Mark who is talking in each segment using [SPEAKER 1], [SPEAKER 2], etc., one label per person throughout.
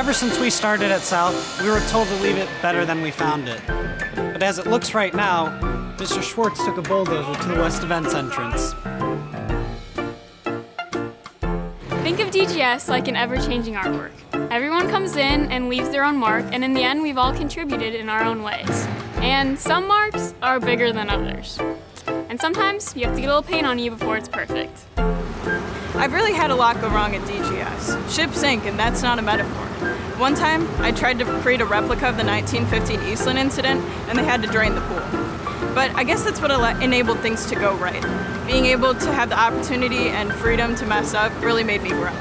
[SPEAKER 1] Ever since we started at South, we were told to leave it better than we found it. But as it looks right now, Mr. Schwartz took a bulldozer to the West Events entrance.
[SPEAKER 2] Think of DGS like an ever-changing artwork. Everyone comes in and leaves their own mark, and in the end, we've all contributed in our own ways. And some marks are bigger than others. And sometimes you have to get a little paint on you before it's perfect.
[SPEAKER 3] I've really had a lot go wrong at DGS. Ship sank, and that's not a metaphor. One time, I tried to create a replica of the 1915 Eastland incident, and they had to drain the pool. But I guess that's what enabled things to go right. Being able to have the opportunity and freedom to mess up really made me grow.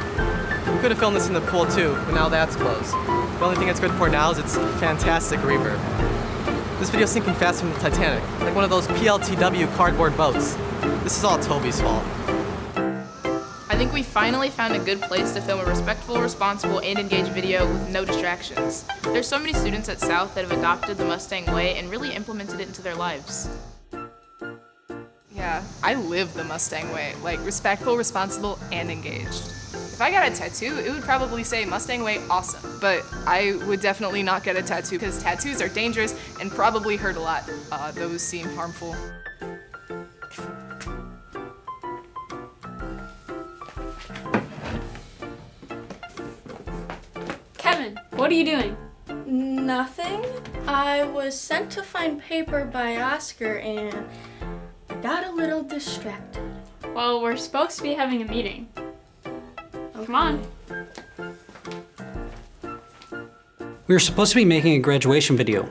[SPEAKER 4] We could have filmed this in the pool too, but now that's closed. The only thing it's good for now is its fantastic reverb. This video's sinking faster than the Titanic, like one of those PLTW cardboard boats. This is all Toby's fault.
[SPEAKER 5] I think we finally found a good place to film a respectful, responsible, and engaged video with no distractions. There's so many students at South that have adopted the Mustang way and really implemented it into their lives.
[SPEAKER 6] Yeah, I live the Mustang way, like respectful, responsible, and engaged. If I got a tattoo, it would probably say Mustang way awesome, but I would definitely not get a tattoo because tattoos are dangerous and probably hurt a lot. Those seem harmful.
[SPEAKER 2] Kevin, what are you doing?
[SPEAKER 7] Nothing. I was sent to find paper by Oscar and I got a little distracted.
[SPEAKER 2] Well, we're supposed to be having a meeting. Come on.
[SPEAKER 1] We were supposed to be making a graduation video.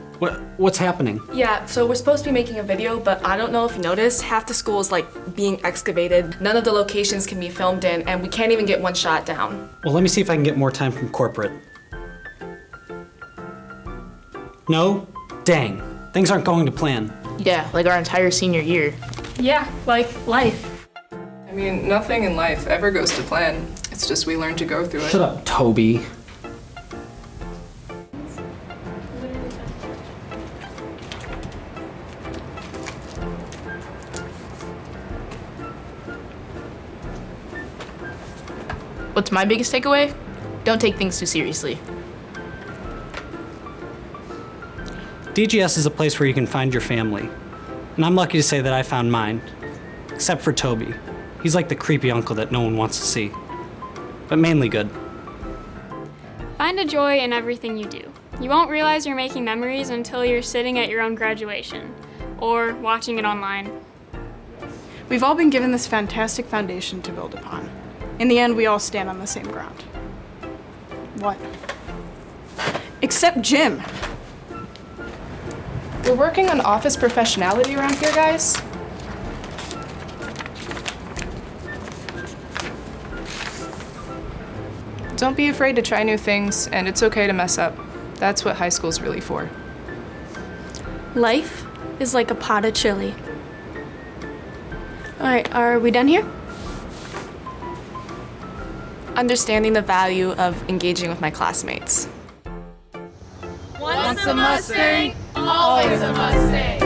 [SPEAKER 1] What's happening?
[SPEAKER 8] Yeah, so we're supposed to be making a video, but I don't know if you noticed, half the school is like being excavated. None of the locations can be filmed in, and we can't even get one shot down.
[SPEAKER 1] Well, let me see if I can get more time from corporate. No? Dang. Things aren't going to plan.
[SPEAKER 5] Yeah, like our entire senior year.
[SPEAKER 2] Yeah, like life.
[SPEAKER 6] I mean, nothing in life ever goes to plan. It's just we learn to go through it.
[SPEAKER 1] Shut up, Toby.
[SPEAKER 5] What's my biggest takeaway? Don't take things too seriously.
[SPEAKER 1] DGS is a place where you can find your family. And I'm lucky to say that I found mine. Except for Toby. He's like the creepy uncle that no one wants to see. But mainly good.
[SPEAKER 2] Find a joy in everything you do. You won't realize you're making memories until you're sitting at your own graduation or watching it online.
[SPEAKER 3] We've all been given this fantastic foundation to build upon. In the end, we all stand on the same ground. What? Except Jim.
[SPEAKER 6] We're working on office professionality around here, guys. Don't be afraid to try new things, and it's okay to mess up. That's what high school's really for.
[SPEAKER 7] Life is like a pot of chili. All right, are we done here?
[SPEAKER 8] Understanding the value of engaging with my classmates.
[SPEAKER 5] Once a Mustang, always a Mustang.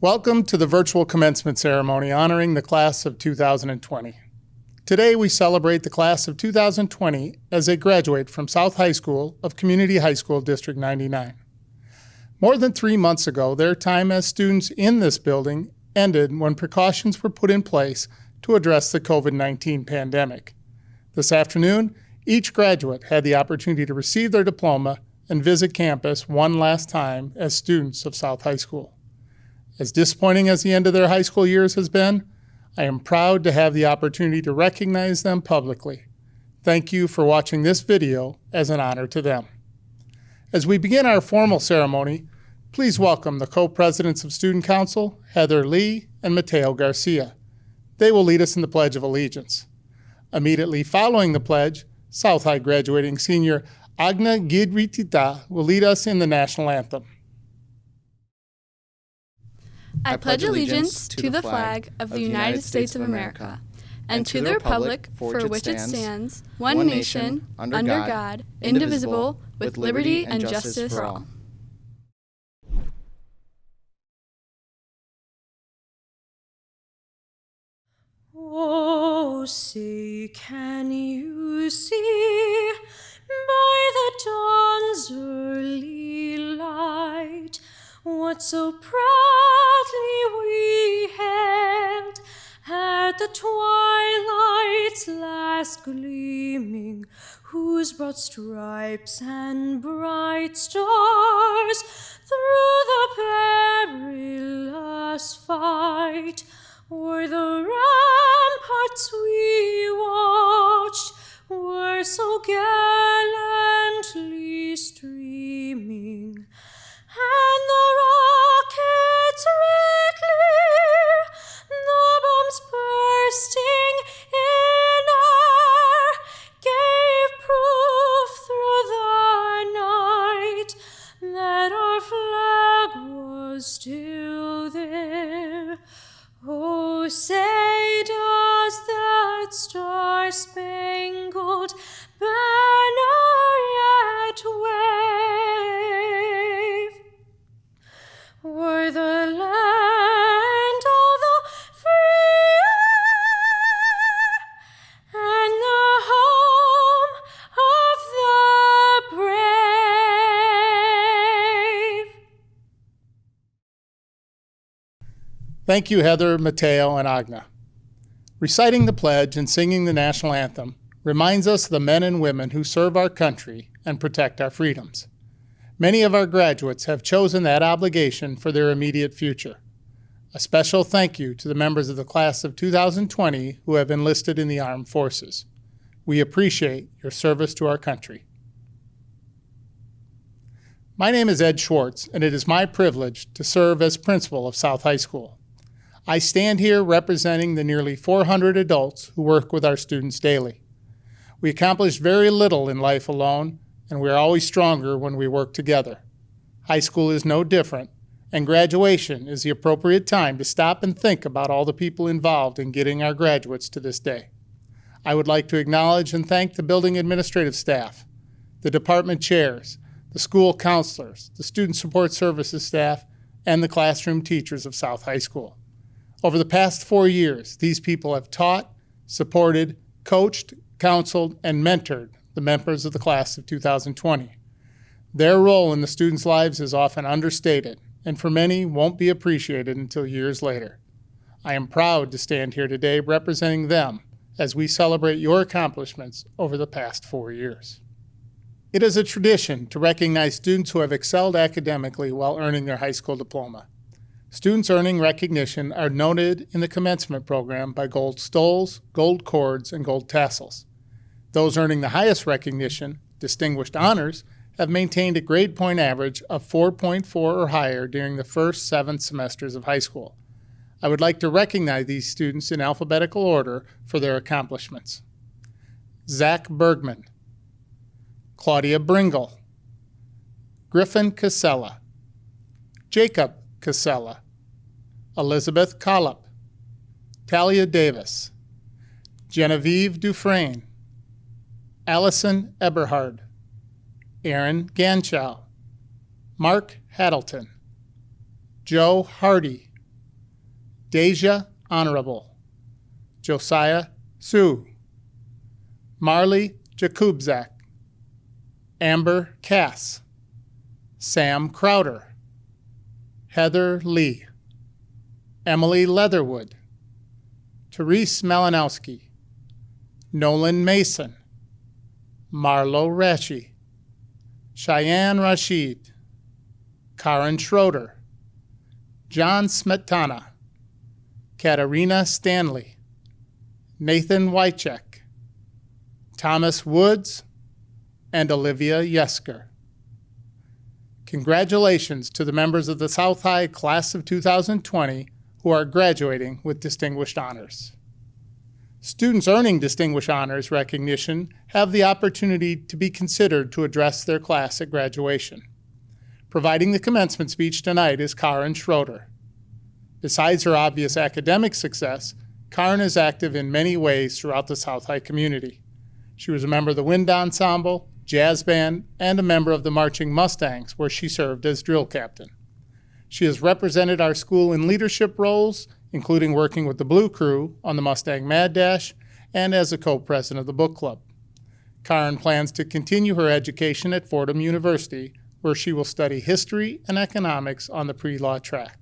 [SPEAKER 9] Welcome to the virtual commencement ceremony honoring the class of 2020. Today we celebrate the class of 2020 as they graduate from South High School of Community High School District 99. More than 3 months ago, their time as students in this building ended when precautions were put in place to address the COVID-19 pandemic. This afternoon, each graduate had the opportunity to receive their diploma and visit campus one last time as students of South High School. As disappointing as the end of their high school years has been, I am proud to have the opportunity to recognize them publicly. Thank you for watching this video as an honor to them. As we begin our formal ceremony, please welcome the co-presidents of Student Council, Heather Lee and Mateo Garcia. They will lead us in the Pledge of Allegiance. Immediately following the pledge, South High graduating senior Agna Gidritita will lead us in the national anthem.
[SPEAKER 10] I pledge allegiance to the flag of the United States of America and to the republic for which it stands, one nation, under God, indivisible, with liberty and justice for all.
[SPEAKER 11] Oh, say, can you see by the dawn's early light what so proudly we hailed at the twilight's last gleaming, whose broad stripes and bright stars through the perilous fight o'er the ramparts we watched were so gallantly streaming, and the rockets red clear, the bombs bursting in air, gave proof through the night that our flag was still there. Oh, say does that star-spangled banner yet wave o'er the land of the free and the home of the brave?
[SPEAKER 9] Thank you, Heather, Mateo, and Agna. Reciting the pledge and singing the national anthem reminds us of the men and women who serve our country and protect our freedoms. Many of our graduates have chosen that obligation for their immediate future. A special thank you to the members of the class of 2020 who have enlisted in the armed forces. We appreciate your service to our country. My name is Ed Schwartz, and it is my privilege to serve as principal of South High School. I stand here representing the nearly 400 adults who work with our students daily. We accomplish very little in life alone, and we are always stronger when we work together. High school is no different, and graduation is the appropriate time to stop and think about all the people involved in getting our graduates to this day. I would like to acknowledge and thank the building administrative staff, the department chairs, the school counselors, the student support services staff, and the classroom teachers of South High School. Over the past 4 years, these people have taught, supported, coached, counseled, and mentored the members of the class of 2020. Their role in the students' lives is often understated, and for many won't be appreciated until years later. I am proud to stand here today representing them as we celebrate your accomplishments over the past 4 years. It is a tradition to recognize students who have excelled academically while earning their high school diploma. Students earning recognition are noted in the commencement program by gold stoles, gold cords, and gold tassels. Those earning the highest recognition, distinguished honors, have maintained a grade point average of 4.4 or higher during the first 7 semesters of high school. I would like to recognize these students in alphabetical order for their accomplishments. Zach Bergman, Claudia Bringle, Griffin Casella, Jacob Casella, Elizabeth Collop, Talia Davis, Genevieve Dufresne, Allison Eberhard, Aaron Ganschow, Mark Haddleton, Joe Hardy, Deja Honorable, Josiah Sue, Marley Jakubczak, Amber Cass, Sam Crowder, Heather Lee, Emily Leatherwood, Therese Malinowski, Nolan Mason, Marlo Rashi, Cheyenne Rashid, Karen Schroeder, John Smetana, Katarina Stanley, Nathan Wycheck, Thomas Woods, and Olivia Yesker. Congratulations to the members of the South High Class of 2020 who are graduating with distinguished honors. Students earning distinguished honors recognition have the opportunity to be considered to address their class at graduation. Providing the commencement speech tonight is Karen Schroeder. Besides her obvious academic success, Karen is active in many ways throughout the South High community. She was a member of the Wind Ensemble, jazz band, and a member of the Marching Mustangs, where she served as drill captain. She has represented our school in leadership roles, including working with the Blue Crew on the Mustang Mad Dash and as a co-president of the book club. Karen plans to continue her education at Fordham University, where she will study history and economics on the pre-law track.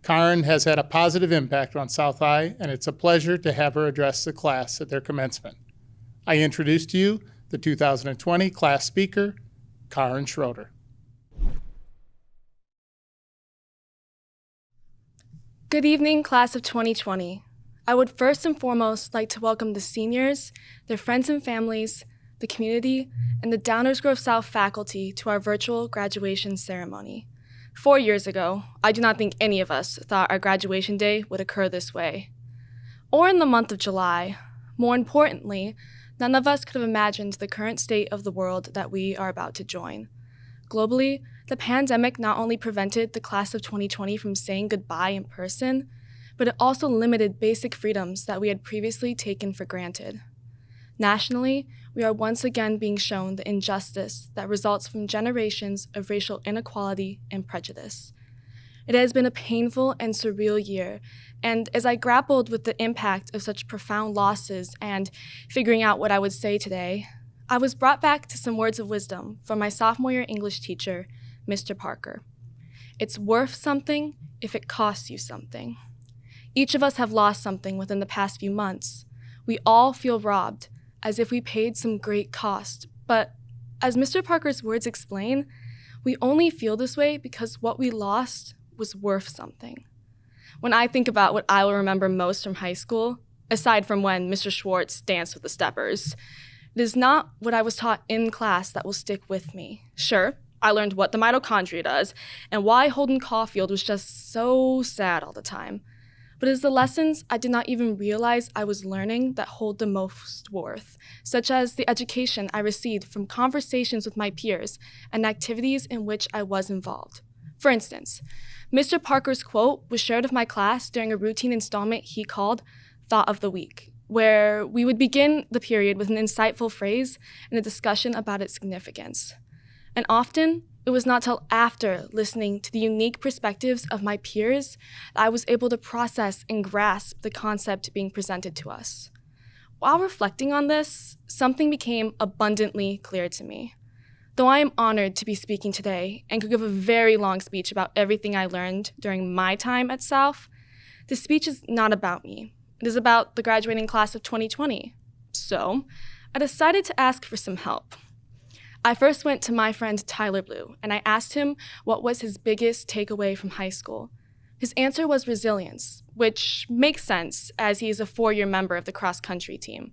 [SPEAKER 9] Karen has had a positive impact on South High, and it's a pleasure to have her address the class at their commencement. I introduce to you the 2020 class speaker, Karen Schroeder.
[SPEAKER 8] Good evening, class of 2020. I would first and foremost like to welcome the seniors, their friends and families, the community, and the Downers Grove South faculty to our virtual graduation ceremony. 4 years ago, I do not think any of us thought our graduation day would occur this way. Or in the month of July. More importantly, none of us could have imagined the current state of the world that we are about to join. Globally, the pandemic not only prevented the class of 2020 from saying goodbye in person, but it also limited basic freedoms that we had previously taken for granted. Nationally, we are once again being shown the injustice that results from generations of racial inequality and prejudice. It has been a painful and surreal year, and as I grappled with the impact of such profound losses and figuring out what I would say today, I was brought back to some words of wisdom from my sophomore year English teacher, Mr. Parker. It's worth something if it costs you something. Each of us have lost something within the past few months. We all feel robbed, as if we paid some great cost. But as Mr. Parker's words explain, we only feel this way because what we lost was worth something. When I think about what I will remember most from high school, aside from when Mr. Schwartz danced with the steppers, it is not what I was taught in class that will stick with me. Sure, I learned what the mitochondria does and why Holden Caulfield was just so sad all the time. But it's the lessons I did not even realize I was learning that hold the most worth, such as the education I received from conversations with my peers and activities in which I was involved. For instance, Mr. Parker's quote was shared with my class during a routine installment he called Thought of the Week, where we would begin the period with an insightful phrase and a discussion about its significance. And often, it was not till after listening to the unique perspectives of my peers that I was able to process and grasp the concept being presented to us. While reflecting on this, something became abundantly clear to me. Though I am honored to be speaking today and could give a very long speech about everything I learned during my time at South, this speech is not about me. It is about the graduating class of 2020. So, I decided to ask for some help. I first went to my friend Tyler Blue, and I asked him what was his biggest takeaway from high school. His answer was resilience, which makes sense as he is a 4-year member of the cross-country team.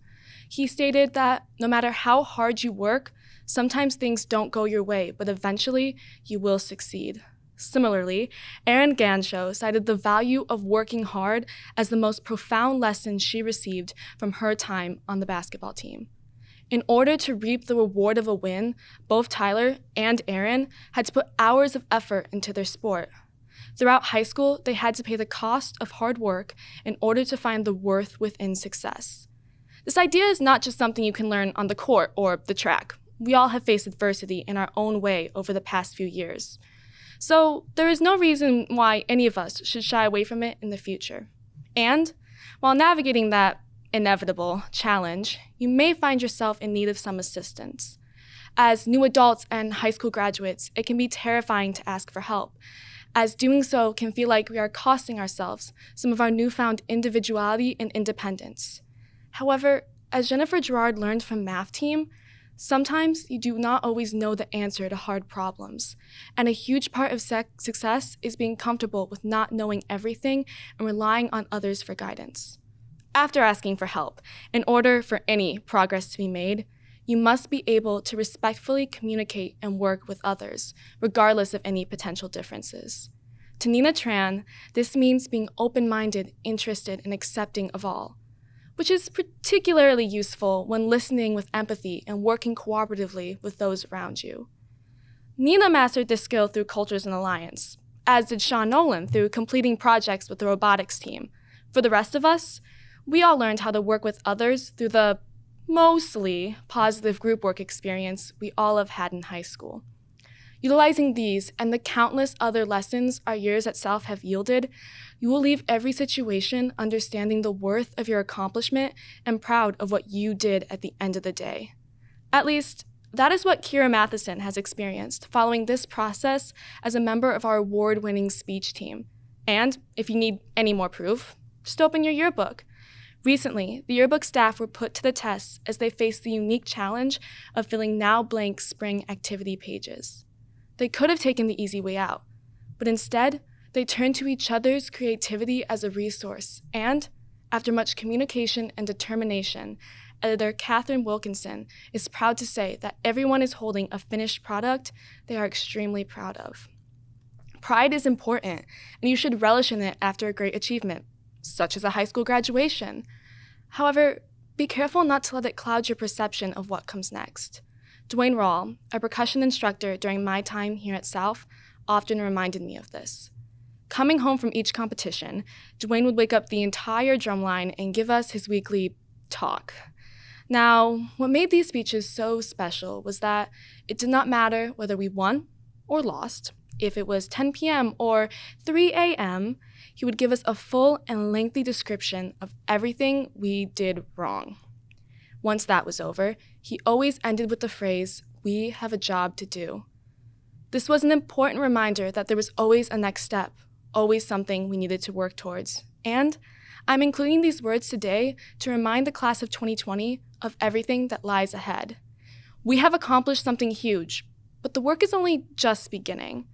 [SPEAKER 8] He stated that no matter how hard you work, sometimes things don't go your way, but eventually you will succeed. Similarly, Erin Ganshow cited the value of working hard as the most profound lesson she received from her time on the basketball team. In order to reap the reward of a win, both Tyler and Erin had to put hours of effort into their sport. Throughout high school, they had to pay the cost of hard work in order to find the worth within success. This idea is not just something you can learn on the court or the track. We all have faced adversity in our own way over the past few years. So there is no reason why any of us should shy away from it in the future. And while navigating that inevitable challenge, you may find yourself in need of some assistance. As new adults and high school graduates, it can be terrifying to ask for help, as doing so can feel like we are costing ourselves some of our newfound individuality and independence. However, as Jennifer Gerard learned from Math Team, sometimes you do not always know the answer to hard problems, and a huge part of success is being comfortable with not knowing everything and relying on others for guidance. After asking for help, in order for any progress to be made, you must be able to respectfully communicate and work with others, regardless of any potential differences. To Nina Tran, this means being open-minded, interested, and accepting of all, which is particularly useful when listening with empathy and working cooperatively with those around you. Nina mastered this skill through Cultures and Alliance, as did Sean Nolan through completing projects with the robotics team. For the rest of us, we all learned how to work with others through the mostly positive group work experience we all have had in high school. Utilizing these and the countless other lessons our years at South have yielded, you will leave every situation understanding the worth of your accomplishment and proud of what you did at the end of the day. At least, that is what Kira Matheson has experienced following this process as a member of our award-winning speech team. And if you need any more proof, just open your yearbook. Recently, the yearbook staff were put to the test as they faced the unique challenge of filling now blank spring activity pages. They could have taken the easy way out, but instead, they turned to each other's creativity as a resource, and, after much communication and determination, editor Catherine Wilkinson is proud to say that everyone is holding a finished product they are extremely proud of. Pride is important, and you should relish in it after a great achievement, such as a high school graduation. However, be careful not to let it cloud your perception of what comes next. Dwayne Rawl, a percussion instructor during my time here at South, often reminded me of this. Coming home from each competition, Dwayne would wake up the entire drumline and give us his weekly talk. Now, what made these speeches so special was that it did not matter whether we won or lost. If it was 10 p.m. or 3 a.m., he would give us a full and lengthy description of everything we did wrong. Once that was over, he always ended with the phrase, "We have a job to do." This was an important reminder that there was always a next step, always something we needed to work towards. And I'm including these words today to remind the class of 2020 of everything that lies ahead. We have accomplished something huge, but the work is only just beginning.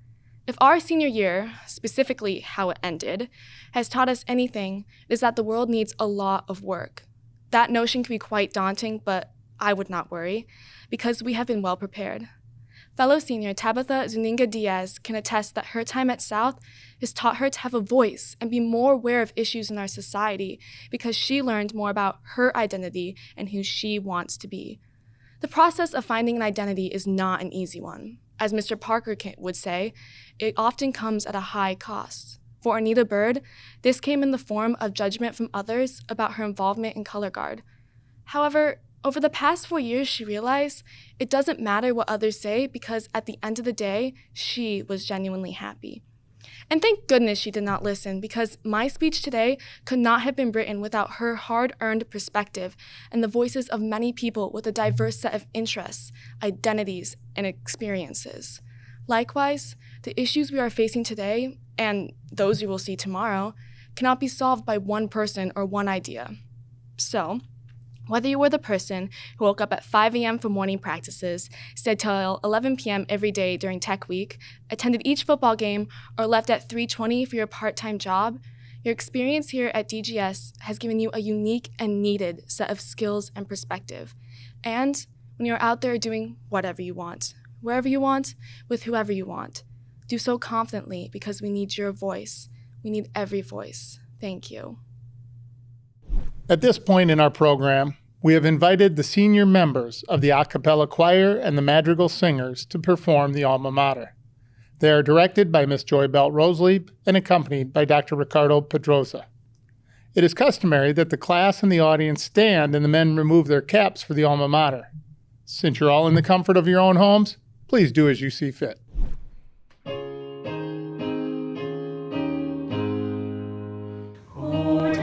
[SPEAKER 8] If our senior year, specifically how it ended, has taught us anything, it is that the world needs a lot of work. That notion can be quite daunting, but I would not worry, because we have been well prepared. Fellow senior Tabitha Zuniga Diaz can attest that her time at South has taught her to have a voice and be more aware of issues in our society because she learned more about her identity and who she wants to be. The process of finding an identity is not an easy one. As Mr. Parker would say, it often comes at a high cost. For Anita Bird, this came in the form of judgment from others about her involvement in Color Guard. However, over the past 4 years, she realized it doesn't matter what others say because at the end of the day, she was genuinely happy. And thank goodness she did not listen because my speech today could not have been written without her hard-earned perspective and the voices of many people with a diverse set of interests, identities, and experiences. Likewise, the issues we are facing today, and those we will see tomorrow, cannot be solved by one person or one idea. So, whether you were the person who woke up at 5 a.m. for morning practices, stayed till 11 p.m. every day during Tech Week, attended each football game, or left at 3:20 for your part-time job, your experience here at DGS has given you a unique and needed set of skills and perspective. And when you're out there doing whatever you want, wherever you want, with whoever you want, do so confidently because we need your voice. We need every voice. Thank you.
[SPEAKER 9] At this point in our program, we have invited the senior members of the a cappella choir and the madrigal singers to perform the alma mater. They are directed by Miss Joy Belt Roselieb and accompanied by Dr. Ricardo Pedroza. It is customary that the class and the audience stand and the men remove their caps for the alma mater. Since you're all in the comfort of your own homes, please do as you see fit.
[SPEAKER 11] O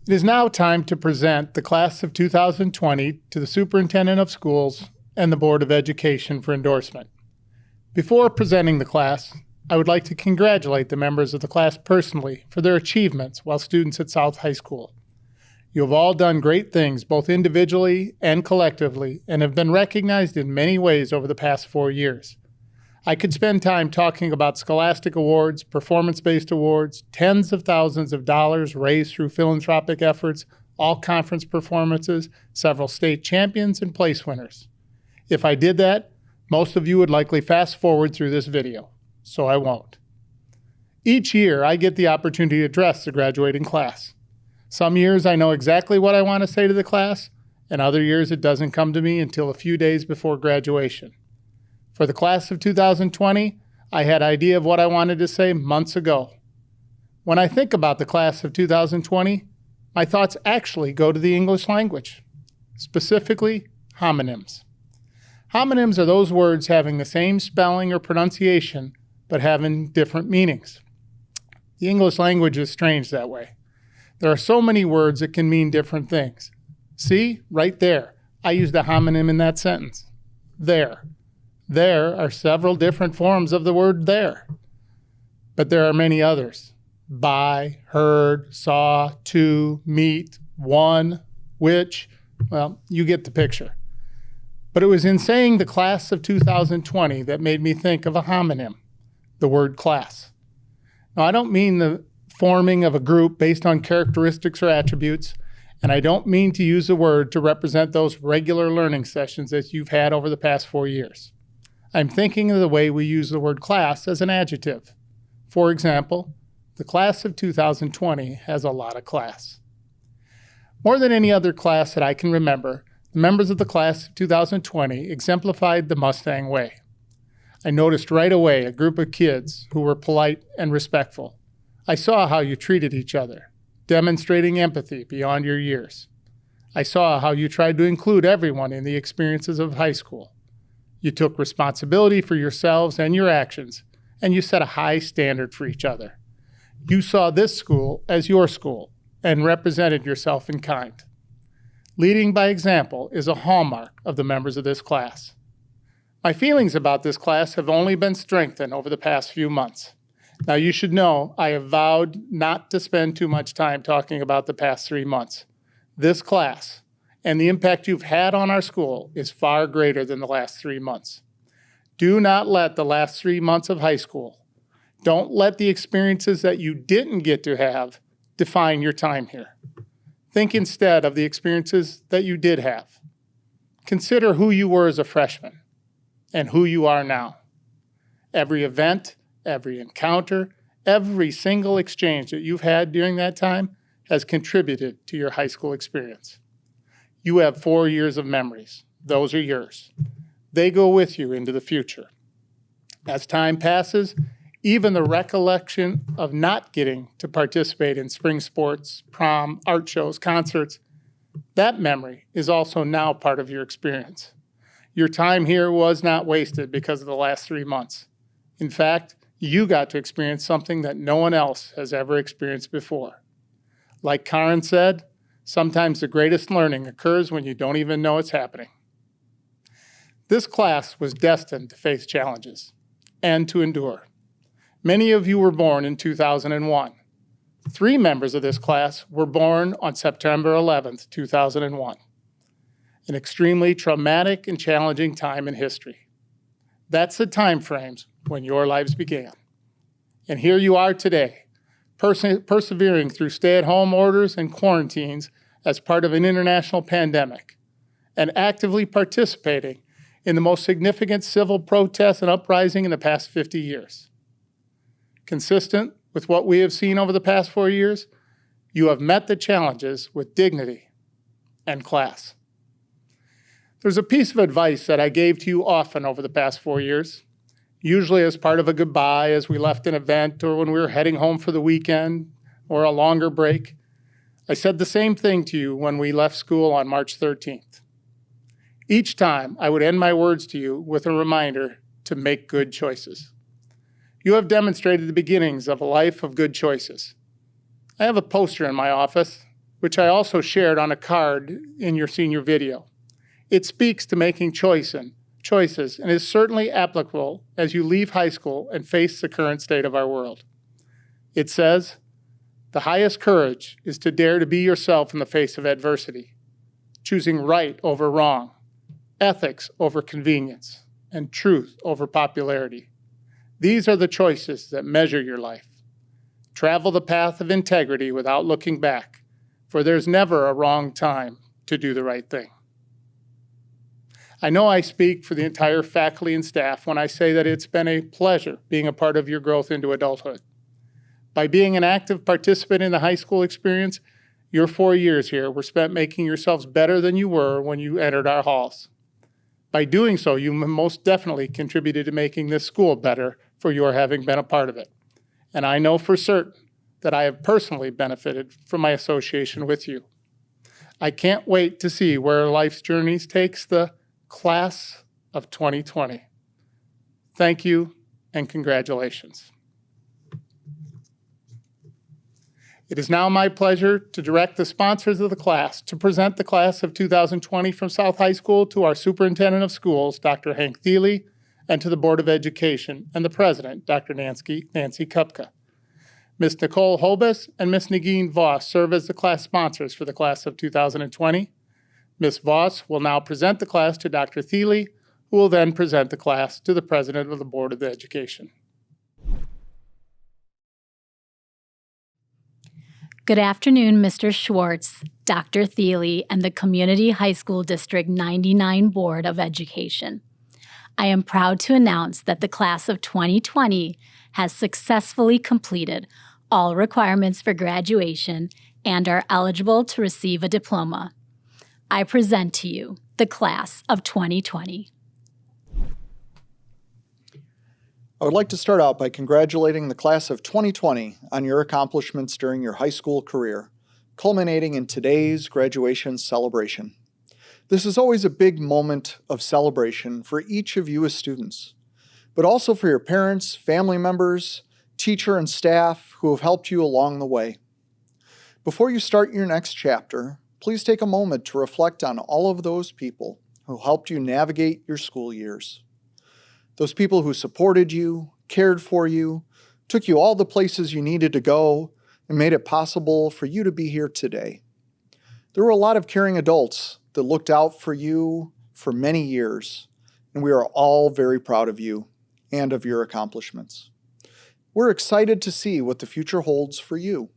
[SPEAKER 9] It is now time to present the class of 2020 to the Superintendent of Schools and the Board of Education for endorsement. Before presenting the class, I would like to congratulate the members of the class personally for their achievements while students at South High School. You have all done great things both individually and collectively and have been recognized in many ways over the past 4 years. I could spend time talking about scholastic awards, performance-based awards, tens of thousands of dollars raised through philanthropic efforts, all-conference performances, several state champions, and place winners. If I did that, most of you would likely fast forward through this video, so I won't. Each year, I get the opportunity to address the graduating class. Some years I know exactly what I want to say to the class, and other years it doesn't come to me until a few days before graduation. For the class of 2020, I had an idea of what I wanted to say months ago. When I think about the class of 2020, my thoughts actually go to the English language, specifically homonyms. Homonyms are those words having the same spelling or pronunciation, but having different meanings. The English language is strange that way. There are so many words that can mean different things. See, right there, I used a homonym in that sentence. There. There are several different forms of the word there, but there are many others. By, heard, saw, to, meet, one, which, well, you get the picture. But it was in saying the class of 2020 that made me think of a homonym, the word class. Now, I don't mean the forming of a group based on characteristics or attributes, and I don't mean to use the word to represent those regular learning sessions that you've had over the past 4 years. I'm thinking of the way we use the word class as an adjective. For example, the class of 2020 has a lot of class. More than any other class that I can remember, the members of the class of 2020 exemplified the Mustang way. I noticed right away a group of kids who were polite and respectful. I saw how you treated each other, demonstrating empathy beyond your years. I saw how you tried to include everyone in the experiences of high school. You took responsibility for yourselves and your actions, and you set a high standard for each other. You saw this school as your school and represented yourself in kind. Leading by example is a hallmark of the members of this class. My feelings about this class have only been strengthened over the past few months. Now, you should know I have vowed not to spend too much time talking about the past 3 months. This class and the impact you've had on our school is far greater than the last 3 months. Do not let the last 3 months of high school, don't let the experiences that you didn't get to have define your time here. Think instead of the experiences that you did have. Consider who you were as a freshman and who you are now. Every event, every encounter, every single exchange that you've had during that time has contributed to your high school experience. You have 4 years of memories. Those are yours. They go with you into the future. As time passes, even the recollection of not getting to participate in spring sports, prom, art shows, concerts, that memory is also now part of your experience. Your time here was not wasted because of the last 3 months. In fact, you got to experience something that no one else has ever experienced before. Like Karen said, sometimes the greatest learning occurs when you don't even know it's happening. This class was destined to face challenges and to endure. Many of you were born in 2001. 3 members of this class were born on September 11th, 2001. An extremely traumatic and challenging time in history. That's the time frames when your lives began. And here you are today, persevering through stay-at-home orders and quarantines as part of an international pandemic, and actively participating in the most significant civil protest and uprising in the past 50 years. Consistent with what we have seen over the past 4 years, you have met the challenges with dignity and class. There's a piece of advice that I gave to you often over the past 4 years, usually as part of a goodbye as we left an event or when we were heading home for the weekend or a longer break. I said the same thing to you when we left school on March 13th. Each time, I would end my words to you with a reminder to make good choices. You have demonstrated the beginnings of a life of good choices. I have a poster in my office which I also shared on a card in your senior video. It speaks to making choices and is certainly applicable as you leave high school and face the current state of our world. It says, "The highest courage is to dare to be yourself in the face of adversity, choosing right over wrong, ethics over convenience, and truth over popularity. These are the choices that measure your life. Travel the path of integrity without looking back, for there's never a wrong time to do the right thing." I know I speak for the entire faculty and staff when I say that it's been a pleasure being a part of your growth into adulthood. By being an active participant in the high school experience, your 4 years here were spent making yourselves better than you were when you entered our halls. By doing so, you most definitely contributed to making this school better for your having been a part of it. And I know for certain that I have personally benefited from my association with you. I can't wait to see where life's journeys takes the class of 2020. Thank you and congratulations. It is now my pleasure to direct the sponsors of the class to present the class of 2020 from South High School to our Superintendent of Schools, Dr. Hank Thiele, and to the Board of Education and the President, Dr. Nancy Kupka. Ms. Nicole Hobus and Ms. Negin Voss serve as the class sponsors for the class of 2020. Ms. Voss will now present the class to Dr. Thiele, who will then present the class to the President of the Board of Education.
[SPEAKER 12] Good afternoon, Mr. Schwartz, Dr. Thiele, and the Community High School District 99 Board of Education. I am proud to announce that the class of 2020 has successfully completed all requirements for graduation and are eligible to receive a diploma. I present to you the class of 2020.
[SPEAKER 13] I would like to start out by congratulating the class of 2020 on your accomplishments during your high school career, culminating in today's graduation celebration. This is always a big moment of celebration for each of you as students, but also for your parents, family members, teacher and staff who have helped you along the way. Before you start your next chapter, please take a moment to reflect on all of those people who helped you navigate your school years. Those people who supported you, cared for you, took you all the places you needed to go, and made it possible for you to be here today. There were a lot of caring adults that looked out for you for many years, and we are all very proud of you and of your accomplishments. We're excited to see what the future holds for you.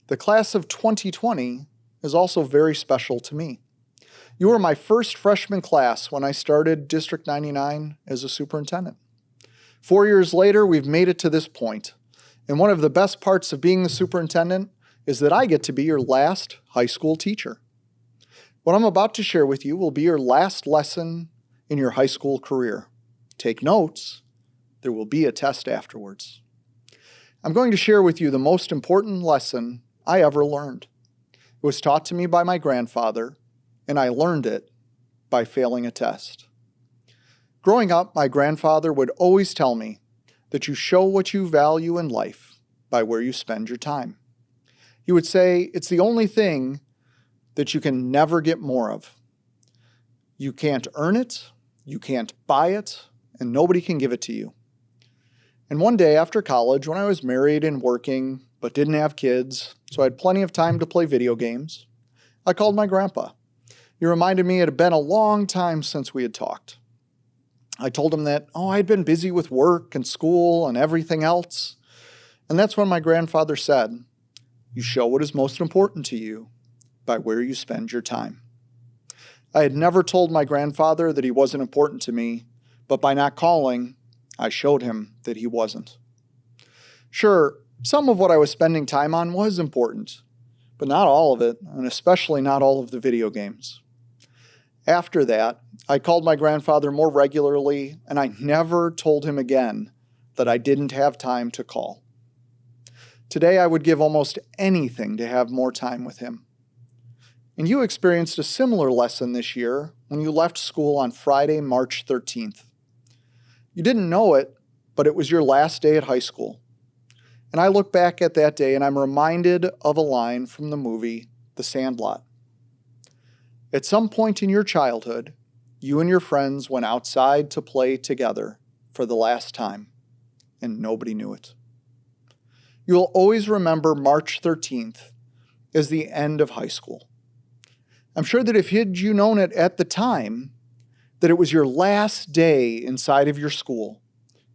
[SPEAKER 13] The class of 2020 is also very special to me. You were my first freshman class when I started District 99 as a superintendent. 4 years later, we've made it to this point, and one of the best parts of being the superintendent is that I get to be your last high school teacher. What I'm about to share with you will be your last lesson in your high school career. Take notes. There will be a test afterwards. I'm going to share with you the most important lesson I ever learned. It was taught to me by my grandfather, and I learned it by failing a test. Growing up, my grandfather would always tell me that you show what you value in life by where you spend your time. He would say it's the only thing that you can never get more of. You can't earn it, you can't buy it, and nobody can give it to you. And one day after college, when I was married and working, but didn't have kids, so I had plenty of time to play video games, I called my grandpa. He reminded me it had been a long time since we had talked. I told him that, I'd been busy with work and school and everything else. And that's when my grandfather said, you show what is most important to you by where you spend your time. I had never told my grandfather that he wasn't important to me, but by not calling, I showed him that he wasn't. Sure, some of what I was spending time on was important, but not all of it, and especially not all of the video games. After that, I called my grandfather more regularly, and I never told him again that I didn't have time to call. Today, I would give almost anything to have more time with him. And you experienced a similar lesson this year when you left school on Friday, March 13th. You didn't know it, but it was your last day at high school. And I look back at that day and I'm reminded of a line from the movie the Sandlot. At some point in your childhood, you and your friends went outside to play together for the last time, and nobody knew it. You'll always remember March 13th as the end of high school. I'm sure that if had you known it at the time, that it was your last day inside of your school,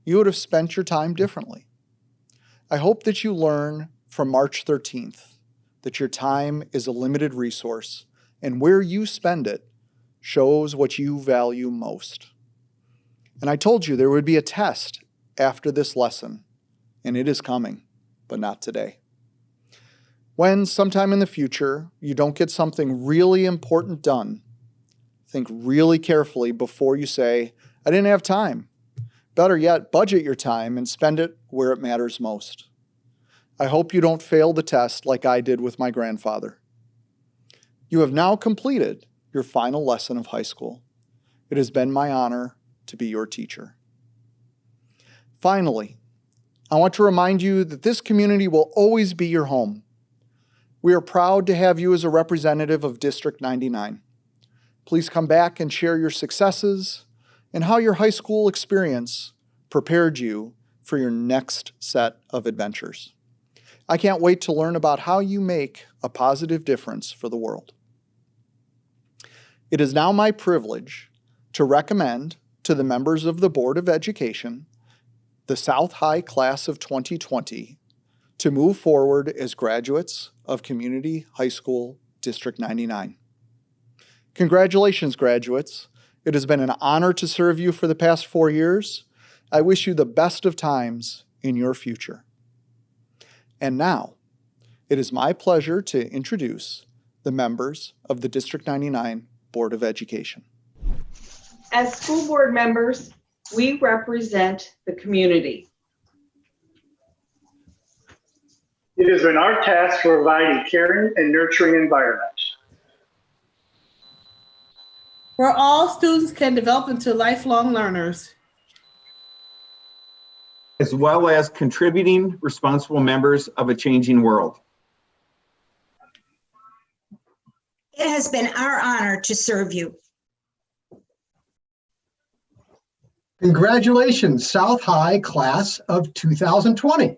[SPEAKER 13] you would have spent your time differently. I hope that you learn from March 13th that your time is a limited resource, and where you spend it shows what you value most. And I told you there would be a test after this lesson, and it is coming, but not today. When sometime in the future you don't get something really important done, think really carefully before you say, I didn't have time. Better yet, budget your time and spend it where it matters most. I hope you don't fail the test like I did with my grandfather. You have now completed your final lesson of high school. It has been my honor to be your teacher. Finally, I want to remind you that this community will always be your home. We are proud to have you as a representative of District 99. Please come back and share your successes and how your high school experience prepared you for your next set of adventures. I can't wait to learn about how you make a positive difference for the world. It is now my privilege to recommend to the members of the Board of Education the South High Class of 2020 to move forward as graduates of Community High School District 99. Congratulations, graduates. It has been an honor to serve you for the past 4 years. I wish you the best of times in your future. And now, it is my pleasure to introduce the members of the District 99 Board of Education.
[SPEAKER 14] As school board members, we represent the community.
[SPEAKER 15] It has been our task to provide a caring and nurturing environment
[SPEAKER 16] where all students can develop into lifelong learners,
[SPEAKER 17] as well as contributing responsible members of a changing world.
[SPEAKER 18] It has been our honor to serve you.
[SPEAKER 19] Congratulations, South High Class of 2020.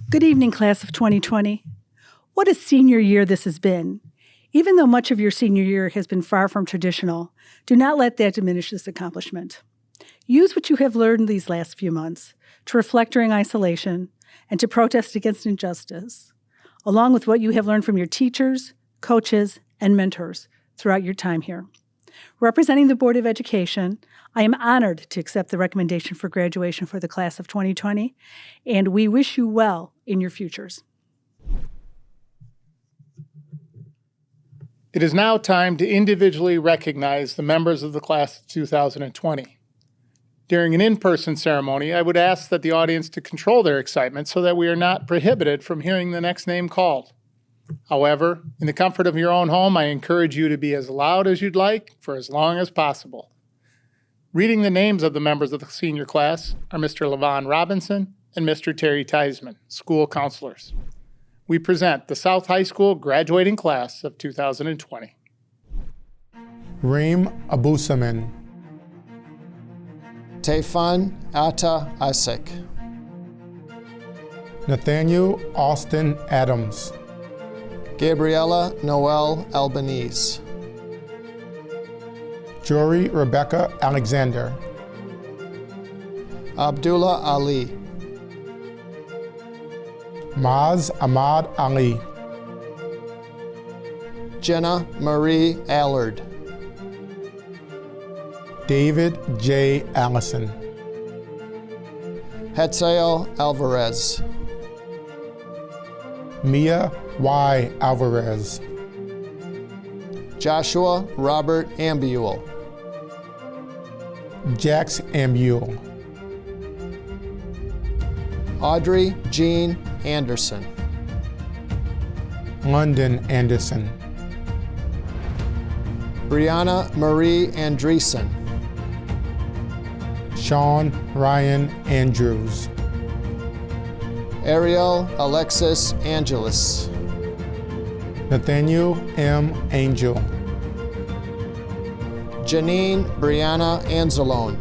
[SPEAKER 20] Good evening, Class of 2020. What a senior year this has been. Even though much of your senior year has been far from traditional, do not let that diminish this accomplishment. Use what you have learned these last few months to reflect during isolation and to protest against injustice, along with what you have learned from your teachers, coaches, and mentors throughout your time here. Representing the Board of Education, I am honored to accept the recommendation for graduation for the Class of 2020, and we wish you well in your futures.
[SPEAKER 9] It is now time to individually recognize the members of the Class of 2020. During an in-person ceremony, I would ask that the audience to control their excitement so that we are not prohibited from hearing the next name called. However, in the comfort of your own home, I encourage you to be as loud as you'd like for as long as possible. Reading the names of the members of the senior class are Mr. Levon Robinson and Mr. Terry Teisman, school counselors. We present the South High School graduating class of 2020.
[SPEAKER 21] Reem Abusaman.
[SPEAKER 22] Tefan Atta Asik.
[SPEAKER 21] Nathaniel Austin Adams.
[SPEAKER 22] Gabriella Noel Albanese.
[SPEAKER 21] Jory Rebecca Alexander.
[SPEAKER 22] Abdullah Ali.
[SPEAKER 21] Maz Ahmad Ali.
[SPEAKER 22] Jenna Marie Allard.
[SPEAKER 21] David J. Allison.
[SPEAKER 22] Hetzael Alvarez.
[SPEAKER 21] Mia Y. Alvarez.
[SPEAKER 22] Joshua Robert Ambuel.
[SPEAKER 21] Jax Ambuel.
[SPEAKER 22] Audrey Jean Anderson.
[SPEAKER 21] London Anderson.
[SPEAKER 22] Brianna Marie Andreessen.
[SPEAKER 21] Sean Ryan Andrews.
[SPEAKER 22] Ariel Alexis Angelis.
[SPEAKER 21] Nathaniel M. Angel.
[SPEAKER 22] Janine Brianna Anzalone.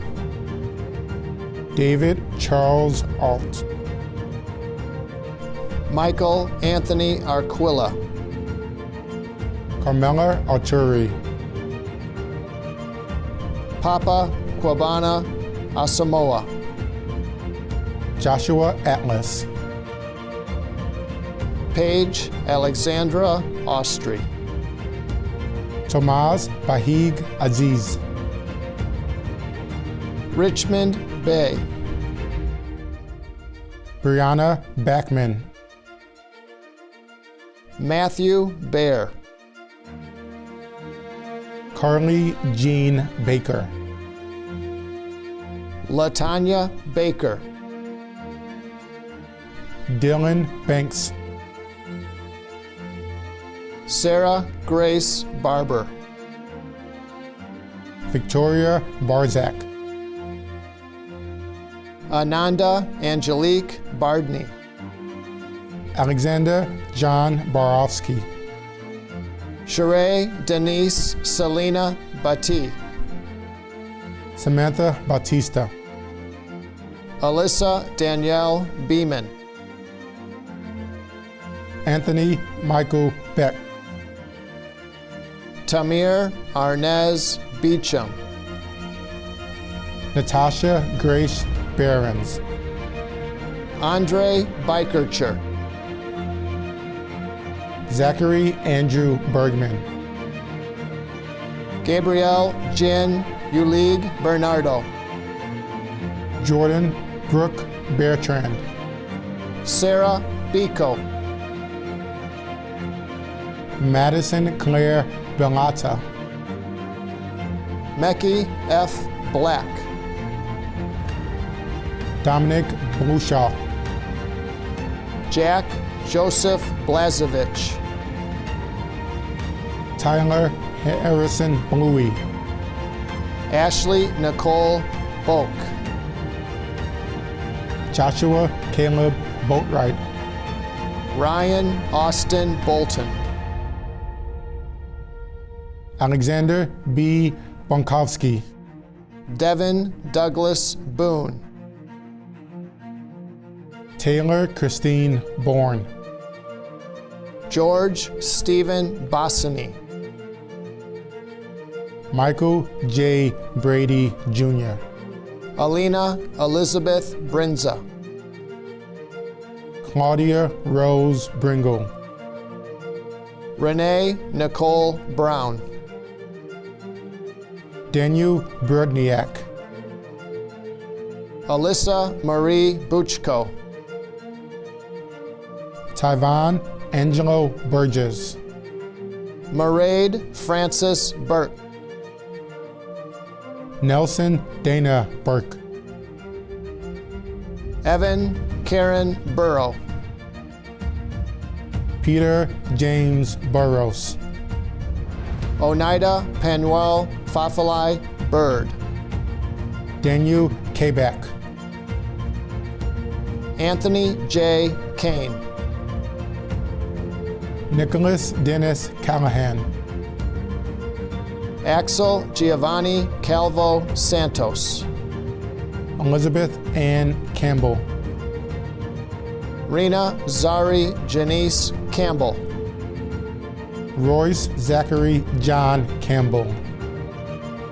[SPEAKER 21] David Charles Alt.
[SPEAKER 22] Michael Anthony Arquilla.
[SPEAKER 21] Carmela Arturi.
[SPEAKER 22] Papa Kwabana Asamoah.
[SPEAKER 21] Joshua Atlas.
[SPEAKER 22] Paige Alexandra Austri.
[SPEAKER 21] Tomas Bahig Aziz.
[SPEAKER 22] Richmond Bay.
[SPEAKER 21] Brianna Backman.
[SPEAKER 22] Matthew Bear.
[SPEAKER 21] Carly Jean Baker.
[SPEAKER 22] Latanya Baker.
[SPEAKER 21] Dylan Banks.
[SPEAKER 22] Sarah Grace Barber.
[SPEAKER 21] Victoria Barzak.
[SPEAKER 22] Ananda Angelique Bardney.
[SPEAKER 21] Alexander John Borowski.
[SPEAKER 22] Sheree Denise Selena Bati.
[SPEAKER 21] Samantha Bautista.
[SPEAKER 22] Alyssa Danielle Beeman.
[SPEAKER 21] Anthony Michael Beck.
[SPEAKER 22] Tamir Arnez Beecham.
[SPEAKER 21] Natasha Grace Behrens.
[SPEAKER 22] Andre Bikercher.
[SPEAKER 21] Zachary Andrew Bergman.
[SPEAKER 22] Gabrielle Jen Ulig Bernardo.
[SPEAKER 21] Jordan Brooke Bertrand.
[SPEAKER 22] Sarah Biko.
[SPEAKER 21] Madison Claire Belata.
[SPEAKER 22] Mekki F. Black.
[SPEAKER 21] Dominic Blushaw.
[SPEAKER 22] Jack Joseph Blazevich.
[SPEAKER 21] Tyler Harrison Bluey.
[SPEAKER 22] Ashley Nicole Bulk.
[SPEAKER 21] Joshua Caleb Boatwright.
[SPEAKER 22] Ryan Austin Bolton.
[SPEAKER 21] Alexander B. Bonkovsky.
[SPEAKER 22] Devin Douglas Boone.
[SPEAKER 21] Taylor Christine Bourne.
[SPEAKER 22] George Stephen Bossany.
[SPEAKER 21] Michael J. Brady Jr.
[SPEAKER 22] Alina Elizabeth Brinza.
[SPEAKER 21] Claudia Rose Bringle.
[SPEAKER 22] Renee Nicole Brown.
[SPEAKER 21] Daniel Brodniak.
[SPEAKER 22] Alyssa Marie Buchko.
[SPEAKER 21] Tyvon Angelo Burgess.
[SPEAKER 22] Mairead Francis Burke.
[SPEAKER 21] Nelson Dana Burke.
[SPEAKER 22] Evan Karen Burrow.
[SPEAKER 21] Peter James Burrows.
[SPEAKER 22] Oneida Panuel Fafalai Bird.
[SPEAKER 21] Daniel Kabak.
[SPEAKER 22] Anthony J. Kane.
[SPEAKER 21] Nicholas Dennis Callahan.
[SPEAKER 22] Axel Giovanni Calvo Santos.
[SPEAKER 21] Elizabeth Ann Campbell.
[SPEAKER 22] Rena Zari Janice Campbell.
[SPEAKER 21] Royce Zachary John Campbell.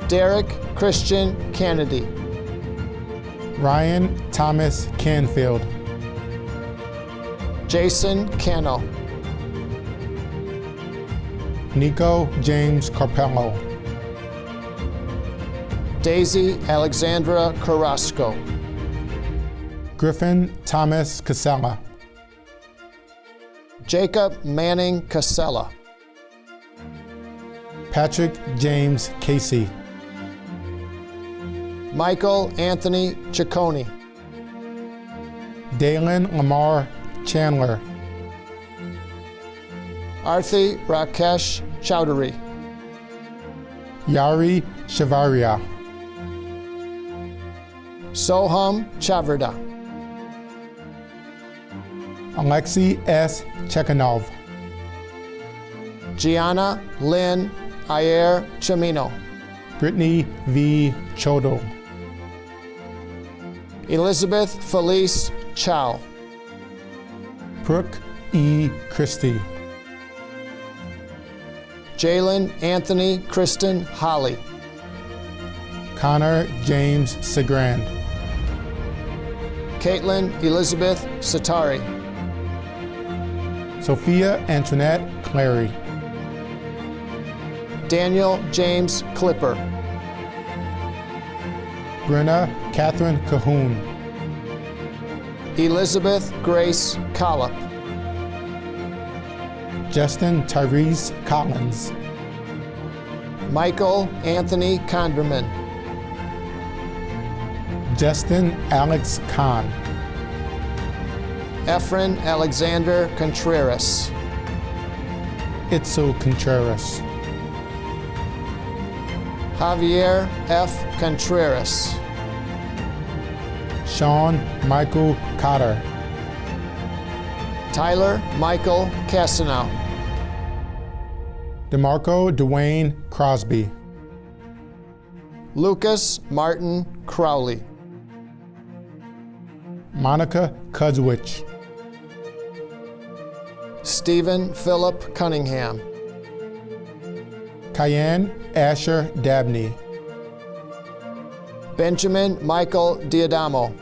[SPEAKER 22] Derek Christian Kennedy.
[SPEAKER 21] Ryan Thomas Canfield.
[SPEAKER 22] Jason Cano.
[SPEAKER 21] Nico James Carpello.
[SPEAKER 22] Daisy Alexandra Carrasco.
[SPEAKER 21] Griffin Thomas Casella.
[SPEAKER 22] Jacob Manning Casella.
[SPEAKER 21] Patrick James Casey.
[SPEAKER 22] Michael Anthony Ciccone.
[SPEAKER 21] Dalen Lamar Chandler.
[SPEAKER 22] Arthi Rakesh Chowdhury.
[SPEAKER 21] Yari Shavaria.
[SPEAKER 22] Soham Chavarda.
[SPEAKER 21] Alexei S. Chekhanov.
[SPEAKER 22] Gianna Lynn Ayer Chimino.
[SPEAKER 21] Brittany V. Chodol.
[SPEAKER 22] Elizabeth Felice Chow.
[SPEAKER 21] Brooke E. Christie.
[SPEAKER 22] Jalen Anthony Kristen Holly.
[SPEAKER 21] Connor James Segrand.
[SPEAKER 22] Caitlin Elizabeth Satari.
[SPEAKER 21] Sophia Antoinette Clary.
[SPEAKER 22] Daniel James Clipper.
[SPEAKER 21] Brenna Catherine Cahoon.
[SPEAKER 22] Elizabeth Grace Collop.
[SPEAKER 21] Justin Tyrese Collins.
[SPEAKER 22] Michael Anthony Conderman.
[SPEAKER 21] Justin Alex Kahn.
[SPEAKER 22] Efren Alexander Contreras.
[SPEAKER 21] Itzel Contreras.
[SPEAKER 22] Javier F. Contreras.
[SPEAKER 21] Sean Michael Cotter.
[SPEAKER 22] Tyler Michael Cassanow.
[SPEAKER 21] DeMarco Dwayne Crosby.
[SPEAKER 22] Lucas Martin Crowley.
[SPEAKER 21] Monica Kudzwich.
[SPEAKER 22] Stephen Philip Cunningham.
[SPEAKER 21] Cayenne Asher Dabney.
[SPEAKER 22] Benjamin Michael Diadamo.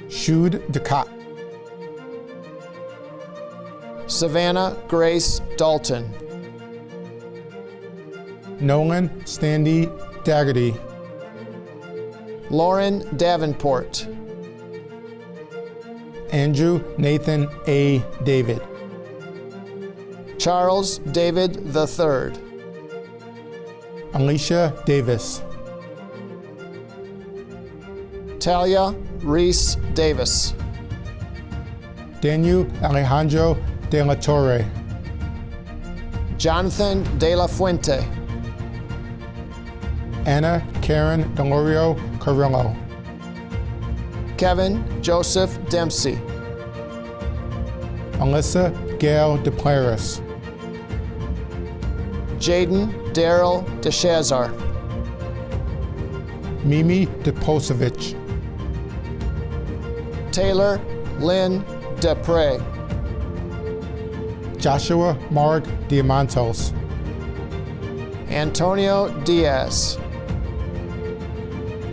[SPEAKER 21] Shud DeCott.
[SPEAKER 22] Savannah Grace Dalton.
[SPEAKER 21] Nolan Standy Daggerty.
[SPEAKER 22] Lauren Davenport.
[SPEAKER 21] Andrew Nathan A. David.
[SPEAKER 22] Charles David III.
[SPEAKER 21] Alicia Davis.
[SPEAKER 22] Talia Reese Davis.
[SPEAKER 21] Daniel Alejandro De La Torre.
[SPEAKER 22] Jonathan De La Fuente.
[SPEAKER 21] Anna Karen Delorio Carrillo.
[SPEAKER 22] Kevin Joseph Dempsey.
[SPEAKER 21] Alyssa Gail DePlaris.
[SPEAKER 22] Jaden Daryl DeShazar.
[SPEAKER 21] Mimi DePosevich.
[SPEAKER 22] Taylor Lynn Depre.
[SPEAKER 21] Joshua Mark Diamantos.
[SPEAKER 22] Antonio Diaz.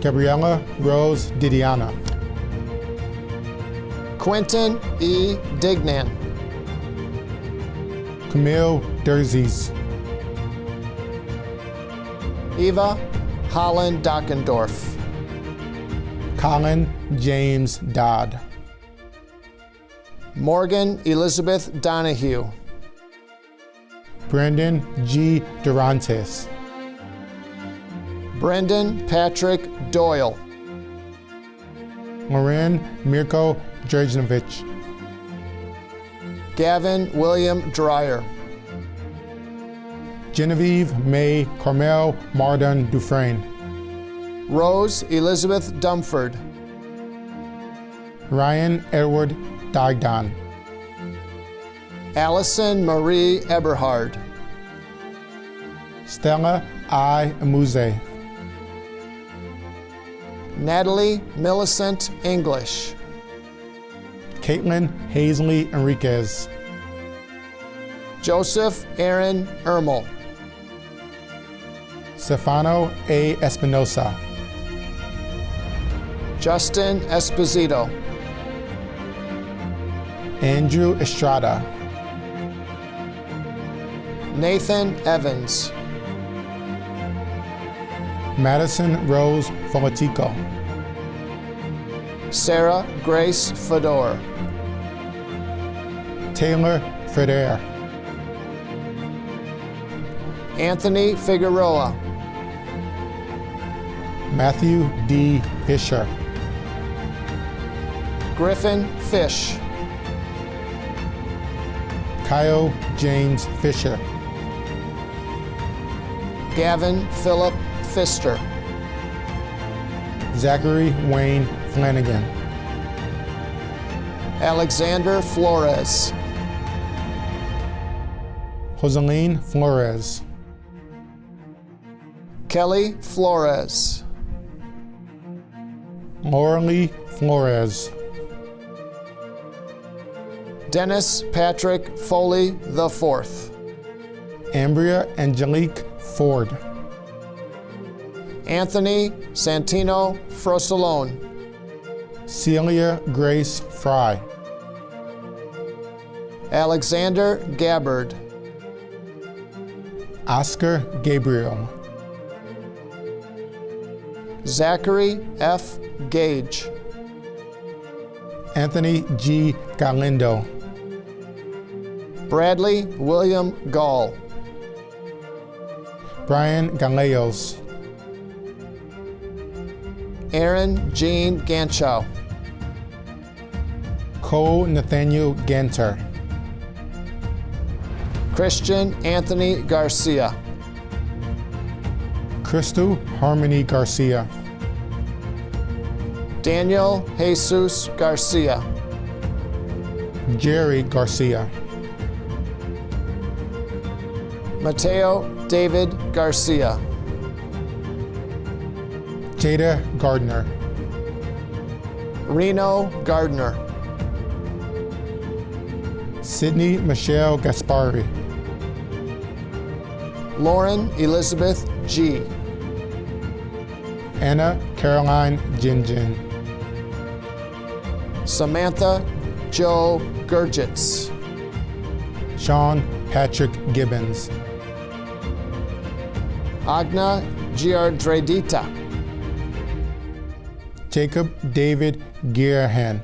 [SPEAKER 21] Gabriella Rose Didiana.
[SPEAKER 22] Quentin E. Dignan.
[SPEAKER 21] Camille Derzies.
[SPEAKER 22] Eva Holland Dockendorf.
[SPEAKER 21] Colin James Dodd.
[SPEAKER 22] Morgan Elizabeth Donahue.
[SPEAKER 21] Brandon G. Durantes.
[SPEAKER 22] Brendan Patrick Doyle.
[SPEAKER 21] Loren Mirko Drejnovic.
[SPEAKER 22] Gavin William Dreyer.
[SPEAKER 21] Genevieve May Carmel Mardon Dufresne.
[SPEAKER 22] Rose Elizabeth Dumford.
[SPEAKER 21] Ryan Edward Digdon.
[SPEAKER 22] Allison Marie Eberhard.
[SPEAKER 21] Stella I. Amuze.
[SPEAKER 22] Natalie Millicent English.
[SPEAKER 21] Caitlin Hazley Enriquez.
[SPEAKER 22] Joseph Aaron Ermel.
[SPEAKER 21] Stefano A. Espinosa.
[SPEAKER 22] Justin Esposito.
[SPEAKER 21] Andrew Estrada.
[SPEAKER 22] Nathan Evans.
[SPEAKER 21] Madison Rose Folatico.
[SPEAKER 22] Sarah Grace Fedor.
[SPEAKER 21] Taylor Freder.
[SPEAKER 22] Anthony Figueroa.
[SPEAKER 21] Matthew D. Fisher.
[SPEAKER 22] Griffin Fish.
[SPEAKER 21] Kyle James Fisher.
[SPEAKER 22] Gavin Philip Pfister.
[SPEAKER 21] Zachary Wayne Flanagan.
[SPEAKER 22] Alexander Flores.
[SPEAKER 21] Joseline Flores.
[SPEAKER 22] Kelly Flores.
[SPEAKER 21] Laurelie Flores.
[SPEAKER 22] Dennis Patrick Foley IV.
[SPEAKER 21] Ambria Angelique Ford.
[SPEAKER 22] Anthony Santino Frosolone.
[SPEAKER 21] Celia Grace Fry.
[SPEAKER 22] Alexander Gabbard.
[SPEAKER 21] Oscar Gabriel.
[SPEAKER 22] Zachary F. Gage.
[SPEAKER 21] Anthony G. Galindo.
[SPEAKER 22] Bradley William Gall.
[SPEAKER 21] Brian Gallegos.
[SPEAKER 22] Aaron Jean Ganchow.
[SPEAKER 21] Cole Nathaniel Ganter.
[SPEAKER 22] Christian Anthony Garcia.
[SPEAKER 21] Crystal Harmony Garcia.
[SPEAKER 22] Daniel Jesus Garcia.
[SPEAKER 21] Jerry Garcia.
[SPEAKER 22] Mateo David Garcia.
[SPEAKER 21] Jada Gardner.
[SPEAKER 22] Reno Gardner.
[SPEAKER 21] Sydney Michelle Gaspari.
[SPEAKER 22] Lauren Elizabeth G.
[SPEAKER 21] Anna Caroline Jinjin.
[SPEAKER 22] Samantha Joe Gurgitz.
[SPEAKER 21] Sean Patrick Gibbons.
[SPEAKER 22] Agna Giardredita.
[SPEAKER 21] Jacob David Gearhan.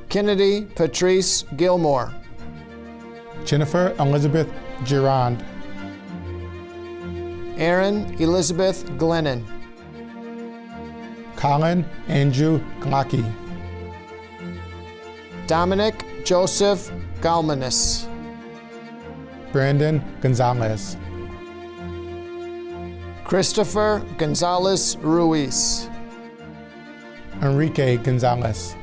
[SPEAKER 22] Kennedy Patrice Gilmore.
[SPEAKER 21] Jennifer Elizabeth Girard.
[SPEAKER 22] Aaron Elizabeth Glennon.
[SPEAKER 21] Colin Andrew Glocke.
[SPEAKER 22] Dominic Joseph Galmanis.
[SPEAKER 21] Brandon Gonzalez.
[SPEAKER 22] Christopher Gonzalez Ruiz.
[SPEAKER 21] Enrique Gonzalez.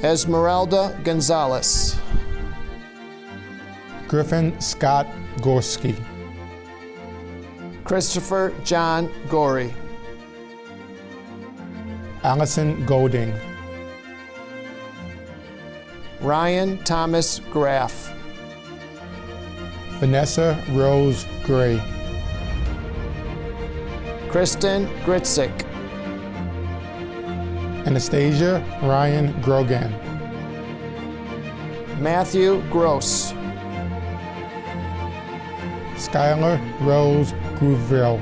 [SPEAKER 22] Esmeralda Gonzalez.
[SPEAKER 21] Griffin Scott Gorski.
[SPEAKER 22] Christopher John Gorey.
[SPEAKER 21] Allison Golding.
[SPEAKER 22] Ryan Thomas Graff.
[SPEAKER 21] Vanessa Rose Gray.
[SPEAKER 22] Kristen Gritzik.
[SPEAKER 21] Anastasia Ryan Grogan.
[SPEAKER 22] Matthew Gross.
[SPEAKER 21] Skylar Rose Grooville.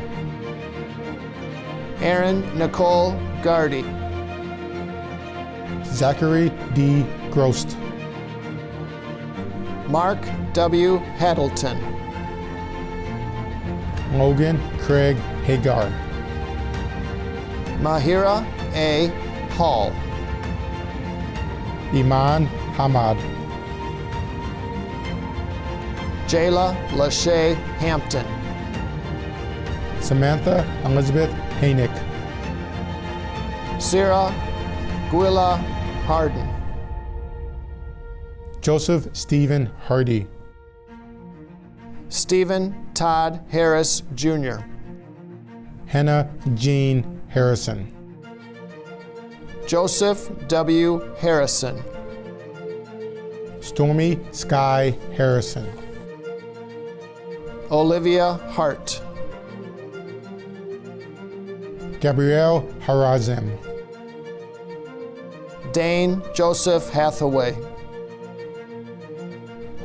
[SPEAKER 22] Aaron Nicole Gardy.
[SPEAKER 21] Zachary D. Grost.
[SPEAKER 22] Mark W. Haddleton.
[SPEAKER 21] Logan Craig Hagar.
[SPEAKER 22] Mahira A. Hall.
[SPEAKER 21] Iman Hamad.
[SPEAKER 22] Jayla Lachey Hampton.
[SPEAKER 21] Samantha Elizabeth Haynick.
[SPEAKER 22] Sarah Gwilla Harden.
[SPEAKER 21] Joseph Stephen Hardy.
[SPEAKER 22] Stephen Todd Harris Jr.
[SPEAKER 21] Hannah Jean Harrison.
[SPEAKER 22] Joseph W. Harrison.
[SPEAKER 21] Stormy Sky Harrison.
[SPEAKER 22] Olivia Hart.
[SPEAKER 21] Gabrielle Harazim.
[SPEAKER 22] Dane Joseph Hathaway.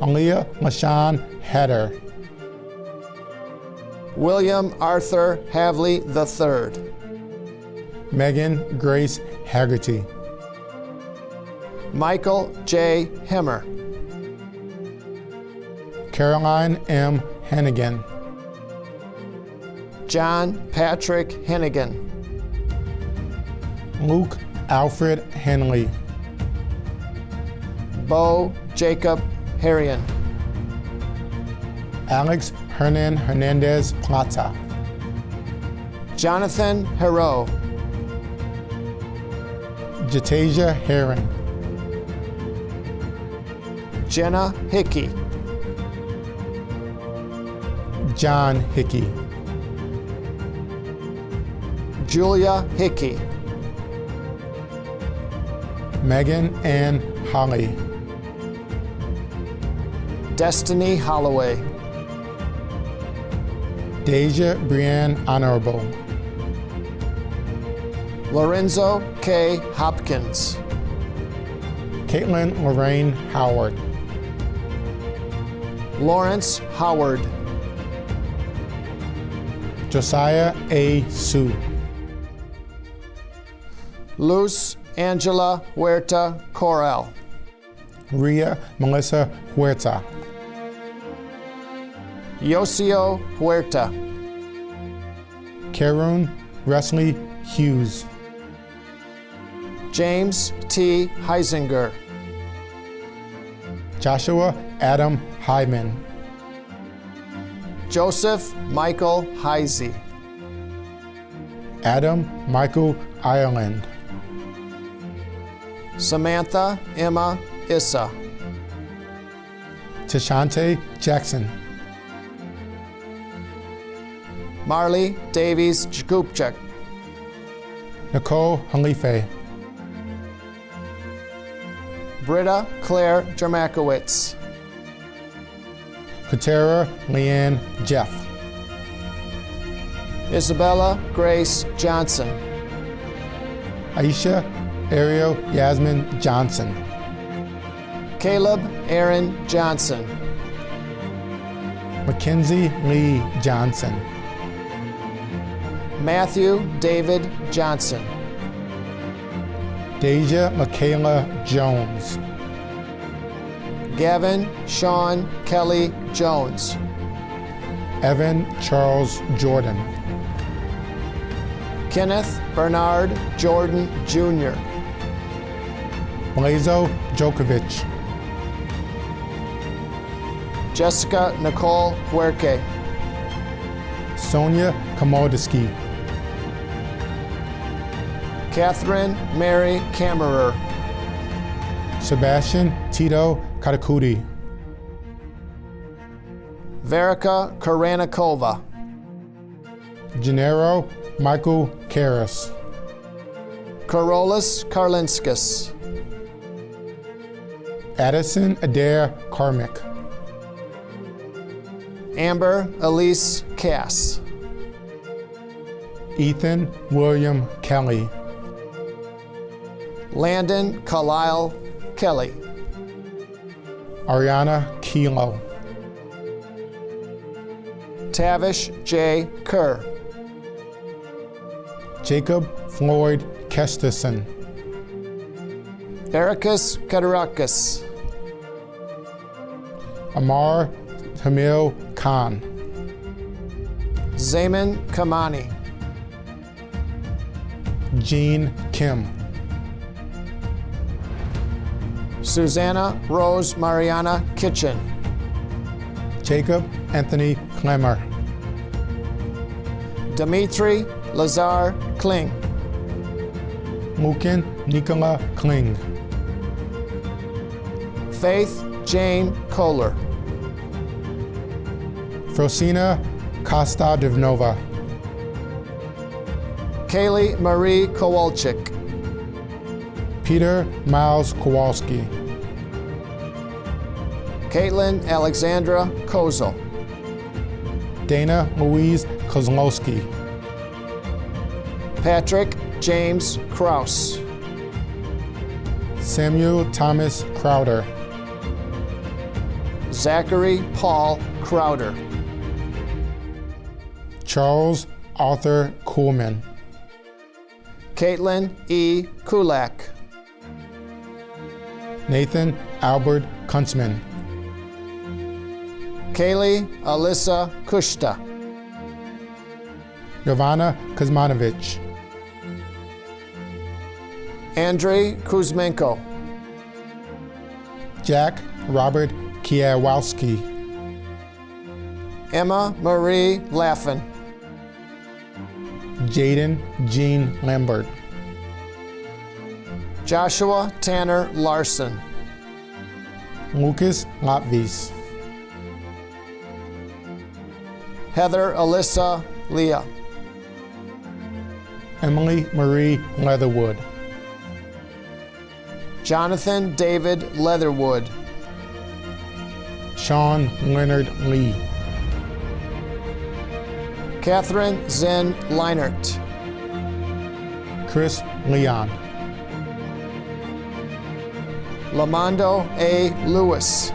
[SPEAKER 21] Aaliyah Mashan Hatter.
[SPEAKER 22] William Arthur Havley III.
[SPEAKER 21] Megan Grace Haggerty.
[SPEAKER 22] Michael J. Hemmer.
[SPEAKER 21] Caroline M. Hennigan.
[SPEAKER 22] John Patrick Hennigan.
[SPEAKER 21] Luke Alfred Henley.
[SPEAKER 22] Bo Jacob Harrion.
[SPEAKER 21] Alex Hernan Hernandez Plata.
[SPEAKER 22] Jonathan Hero.
[SPEAKER 21] Jatasia Herring.
[SPEAKER 22] Jenna Hickey.
[SPEAKER 21] John Hickey.
[SPEAKER 22] Julia Hickey.
[SPEAKER 21] Megan Ann Holly.
[SPEAKER 22] Destiny Holloway.
[SPEAKER 21] Deja Brianne Honorable.
[SPEAKER 22] Lorenzo K. Hopkins.
[SPEAKER 21] Caitlin Lorraine Howard.
[SPEAKER 22] Lawrence Howard.
[SPEAKER 21] Josiah A. Sue.
[SPEAKER 22] Luz Angela Huerta Corral.
[SPEAKER 21] Ria Melissa Huerta.
[SPEAKER 22] Yosio Huerta.
[SPEAKER 21] Karun Wesley Hughes.
[SPEAKER 22] James T. Heisinger.
[SPEAKER 21] Joshua Adam Hyman.
[SPEAKER 22] Joseph Michael Heisey.
[SPEAKER 21] Adam Michael Ireland.
[SPEAKER 22] Samantha Emma Issa.
[SPEAKER 21] Tashante Jackson.
[SPEAKER 22] Marley Davies Jgupchak.
[SPEAKER 21] Nicole Halife.
[SPEAKER 22] Britta Claire Jermakowitz.
[SPEAKER 21] Katera Leanne Jeff.
[SPEAKER 22] Isabella Grace Johnson.
[SPEAKER 21] Aisha Ariel Yasmin Johnson.
[SPEAKER 22] Caleb Aaron Johnson.
[SPEAKER 21] Mackenzie Lee Johnson.
[SPEAKER 22] Matthew David Johnson.
[SPEAKER 21] Deja Michaela Jones.
[SPEAKER 22] Gavin Sean Kelly Jones.
[SPEAKER 21] Evan Charles Jordan.
[SPEAKER 22] Kenneth Bernard Jordan Jr.
[SPEAKER 21] Blazo Djokovic.
[SPEAKER 22] Jessica Nicole Huerque.
[SPEAKER 21] Sonia Komodowski.
[SPEAKER 22] Catherine Mary Kammerer.
[SPEAKER 21] Sebastian Tito Katakudi.
[SPEAKER 22] Verica Karanikova.
[SPEAKER 21] Gennaro Michael Karras.
[SPEAKER 22] Carolus Karlinskis.
[SPEAKER 21] Addison Adair Carmick.
[SPEAKER 22] Amber Elise Cass.
[SPEAKER 21] Ethan William Kelly.
[SPEAKER 22] Landon Carlisle Kelly.
[SPEAKER 21] Ariana Kilo.
[SPEAKER 22] Tavish J. Kerr.
[SPEAKER 21] Jacob Floyd Kesterson.
[SPEAKER 22] Ericus Katarakis.
[SPEAKER 21] Amar Hamil Khan.
[SPEAKER 22] Zaman Kamani.
[SPEAKER 21] Jean Kim.
[SPEAKER 22] Susanna Rose Mariana Kitchen.
[SPEAKER 21] Jacob Anthony Clemmer.
[SPEAKER 22] Dimitri Lazar Kling.
[SPEAKER 21] Mukin Nikola Kling.
[SPEAKER 22] Faith Jane Kohler.
[SPEAKER 21] Frosina Kostadinova.
[SPEAKER 22] Kaylee Marie Kowalczyk.
[SPEAKER 21] Peter Miles Kowalski.
[SPEAKER 22] Caitlin Alexandra Kozel.
[SPEAKER 21] Dana Louise Kozlowski.
[SPEAKER 22] Patrick James Kraus.
[SPEAKER 21] Samuel Thomas Crowder.
[SPEAKER 22] Zachary Paul Crowder.
[SPEAKER 21] Charles Arthur Kuhlman.
[SPEAKER 22] Caitlin E. Kulak.
[SPEAKER 21] Nathan Albert Kuntzman.
[SPEAKER 22] Kaylee Alyssa Kushta.
[SPEAKER 21] Giovanna Kuzmanovich.
[SPEAKER 22] Andrei Kuzmenko.
[SPEAKER 21] Jack Robert Kiewowski.
[SPEAKER 22] Emma Marie Laffin.
[SPEAKER 21] Jaden Jean Lambert.
[SPEAKER 22] Joshua Tanner Larson.
[SPEAKER 21] Lucas Latvis.
[SPEAKER 22] Heather Alyssa Leah.
[SPEAKER 21] Emily Marie Leatherwood.
[SPEAKER 22] Jonathan David Leatherwood.
[SPEAKER 21] Sean Leonard Lee.
[SPEAKER 22] Catherine Zinn Leinert.
[SPEAKER 21] Chris Leon.
[SPEAKER 22] Lamondo A. Lewis.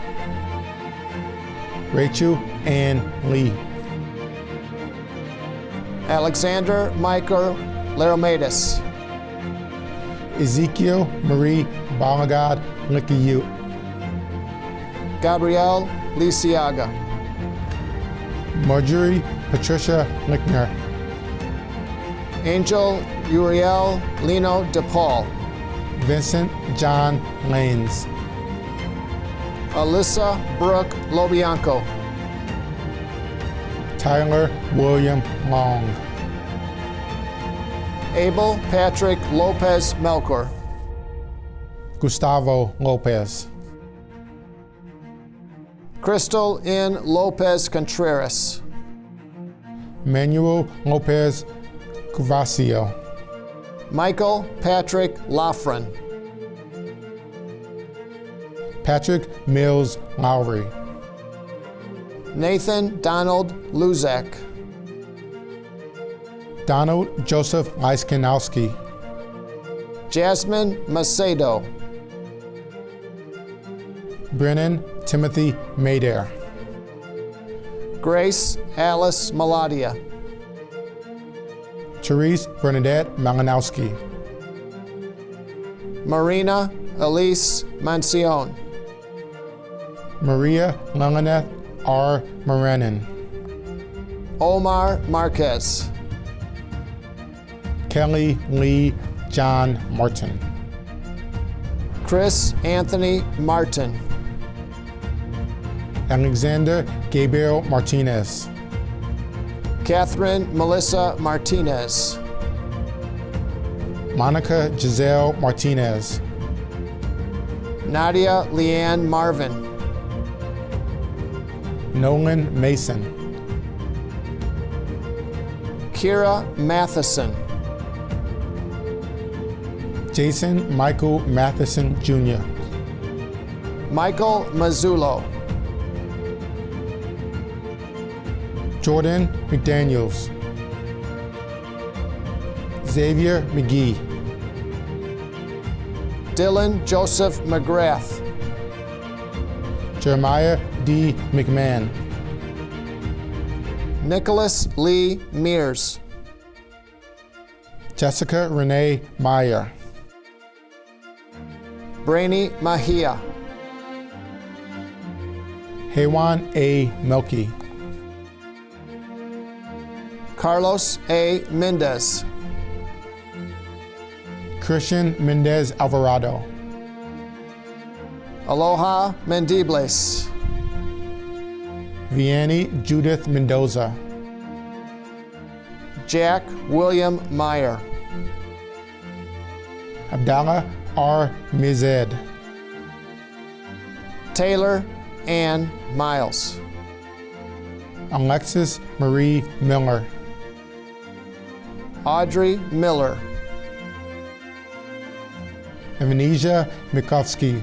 [SPEAKER 21] Rachel Ann Lee.
[SPEAKER 22] Alexander Michael Laromatis.
[SPEAKER 21] Ezekiel Marie Balagad Likiyu.
[SPEAKER 22] Gabrielle Lisiaga.
[SPEAKER 21] Marjorie Patricia Lickner.
[SPEAKER 22] Angel Uriel Lino DePaul.
[SPEAKER 21] Vincent John Lanes.
[SPEAKER 22] Alyssa Brooke Lobianco.
[SPEAKER 21] Tyler William Long.
[SPEAKER 22] Abel Patrick Lopez Melchor.
[SPEAKER 21] Gustavo Lopez.
[SPEAKER 22] Crystal N. Lopez Contreras.
[SPEAKER 21] Manuel Lopez Cuvasio.
[SPEAKER 22] Michael Patrick Lafren.
[SPEAKER 21] Patrick Mills Lowry.
[SPEAKER 22] Nathan Donald Luzak.
[SPEAKER 21] Donald Joseph Lyskanowski.
[SPEAKER 22] Jasmine Macedo.
[SPEAKER 21] Brennan Timothy Mayder.
[SPEAKER 22] Grace Alice Maladia.
[SPEAKER 21] Therese Bernadette Malinowski.
[SPEAKER 22] Marina Elise Mancione.
[SPEAKER 21] Maria Langaneth R. Morenin.
[SPEAKER 22] Omar Marquez.
[SPEAKER 21] Kelly Lee John Martin.
[SPEAKER 22] Chris Anthony Martin.
[SPEAKER 21] Alexander Gabriel Martinez.
[SPEAKER 22] Catherine Melissa Martinez.
[SPEAKER 21] Monica Giselle Martinez.
[SPEAKER 22] Nadia Leanne Marvin.
[SPEAKER 21] Nolan Mason.
[SPEAKER 22] Kira Matheson.
[SPEAKER 21] Jason Michael Matheson Jr.
[SPEAKER 22] Michael Mazzullo.
[SPEAKER 21] Jordan McDaniels. Xavier McGee.
[SPEAKER 22] Dylan Joseph McGrath.
[SPEAKER 21] Jeremiah D. McMahon.
[SPEAKER 22] Nicholas Lee Mears.
[SPEAKER 21] Jessica Renee Meyer.
[SPEAKER 22] Brainy Mahia.
[SPEAKER 21] Haywan A. Melky.
[SPEAKER 22] Carlos A. Mendez.
[SPEAKER 21] Christian Mendez Alvarado.
[SPEAKER 22] Aloha Mendibles.
[SPEAKER 21] Vianney Judith Mendoza.
[SPEAKER 22] Jack William Meyer.
[SPEAKER 21] Abdallah R. Mized.
[SPEAKER 22] Taylor Ann Miles.
[SPEAKER 21] Alexis Marie Miller.
[SPEAKER 22] Audrey Miller.
[SPEAKER 21] Evanesia Mikovsky.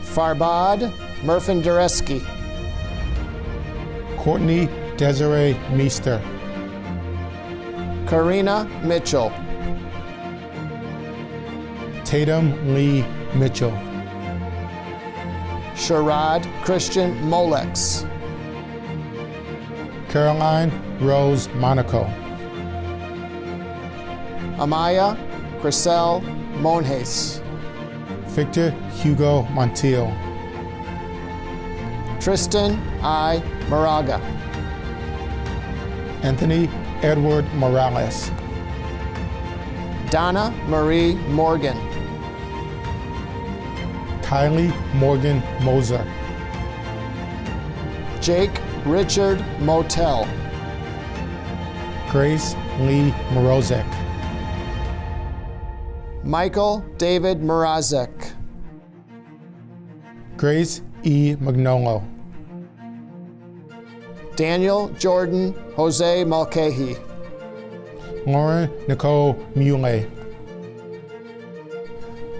[SPEAKER 22] Farbad Murfindereski.
[SPEAKER 21] Courtney Desiree Meester.
[SPEAKER 22] Karina Mitchell.
[SPEAKER 21] Tatum Lee Mitchell.
[SPEAKER 22] Sherrod Christian Molex.
[SPEAKER 21] Caroline Rose Monaco.
[SPEAKER 22] Amaya Crisel Monjes.
[SPEAKER 21] Victor Hugo Montiel.
[SPEAKER 22] Tristan I. Moraga.
[SPEAKER 21] Anthony Edward Morales.
[SPEAKER 22] Donna Marie Morgan.
[SPEAKER 21] Kylie Morgan Moser.
[SPEAKER 22] Jake Richard Motel.
[SPEAKER 21] Grace Lee Morozek.
[SPEAKER 22] Michael David Mrazek.
[SPEAKER 21] Grace E. Magnolo.
[SPEAKER 22] Daniel Jordan Jose Mulcahy.
[SPEAKER 21] Lauren Nicole Muley.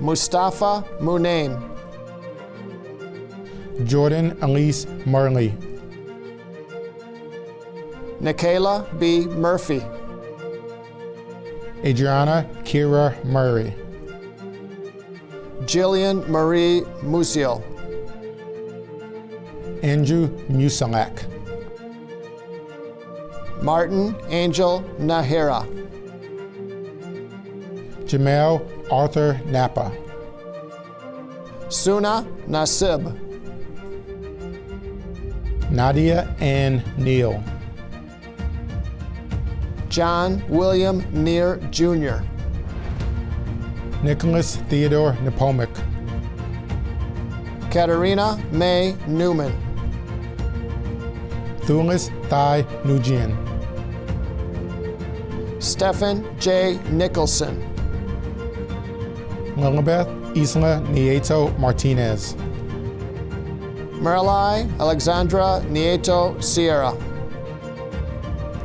[SPEAKER 22] Mustafa Munaim.
[SPEAKER 21] Jordan Elise Marley.
[SPEAKER 22] Nikayla B. Murphy.
[SPEAKER 21] Adriana Kira Murray.
[SPEAKER 22] Jillian Marie Musial.
[SPEAKER 21] Andrew Musalek.
[SPEAKER 22] Martin Angel Nahira.
[SPEAKER 21] Jamel Arthur Napa.
[SPEAKER 22] Suna Nasib.
[SPEAKER 21] Nadia Ann Neal.
[SPEAKER 22] John William Neer Jr.
[SPEAKER 21] Nicholas Theodore Nepomic.
[SPEAKER 22] Katerina May Newman.
[SPEAKER 21] Thulis Thai Nujian.
[SPEAKER 22] Stephen J. Nicholson.
[SPEAKER 21] Lilibeth Isla Nieto Martinez.
[SPEAKER 22] Marilai Alexandra Nieto Sierra.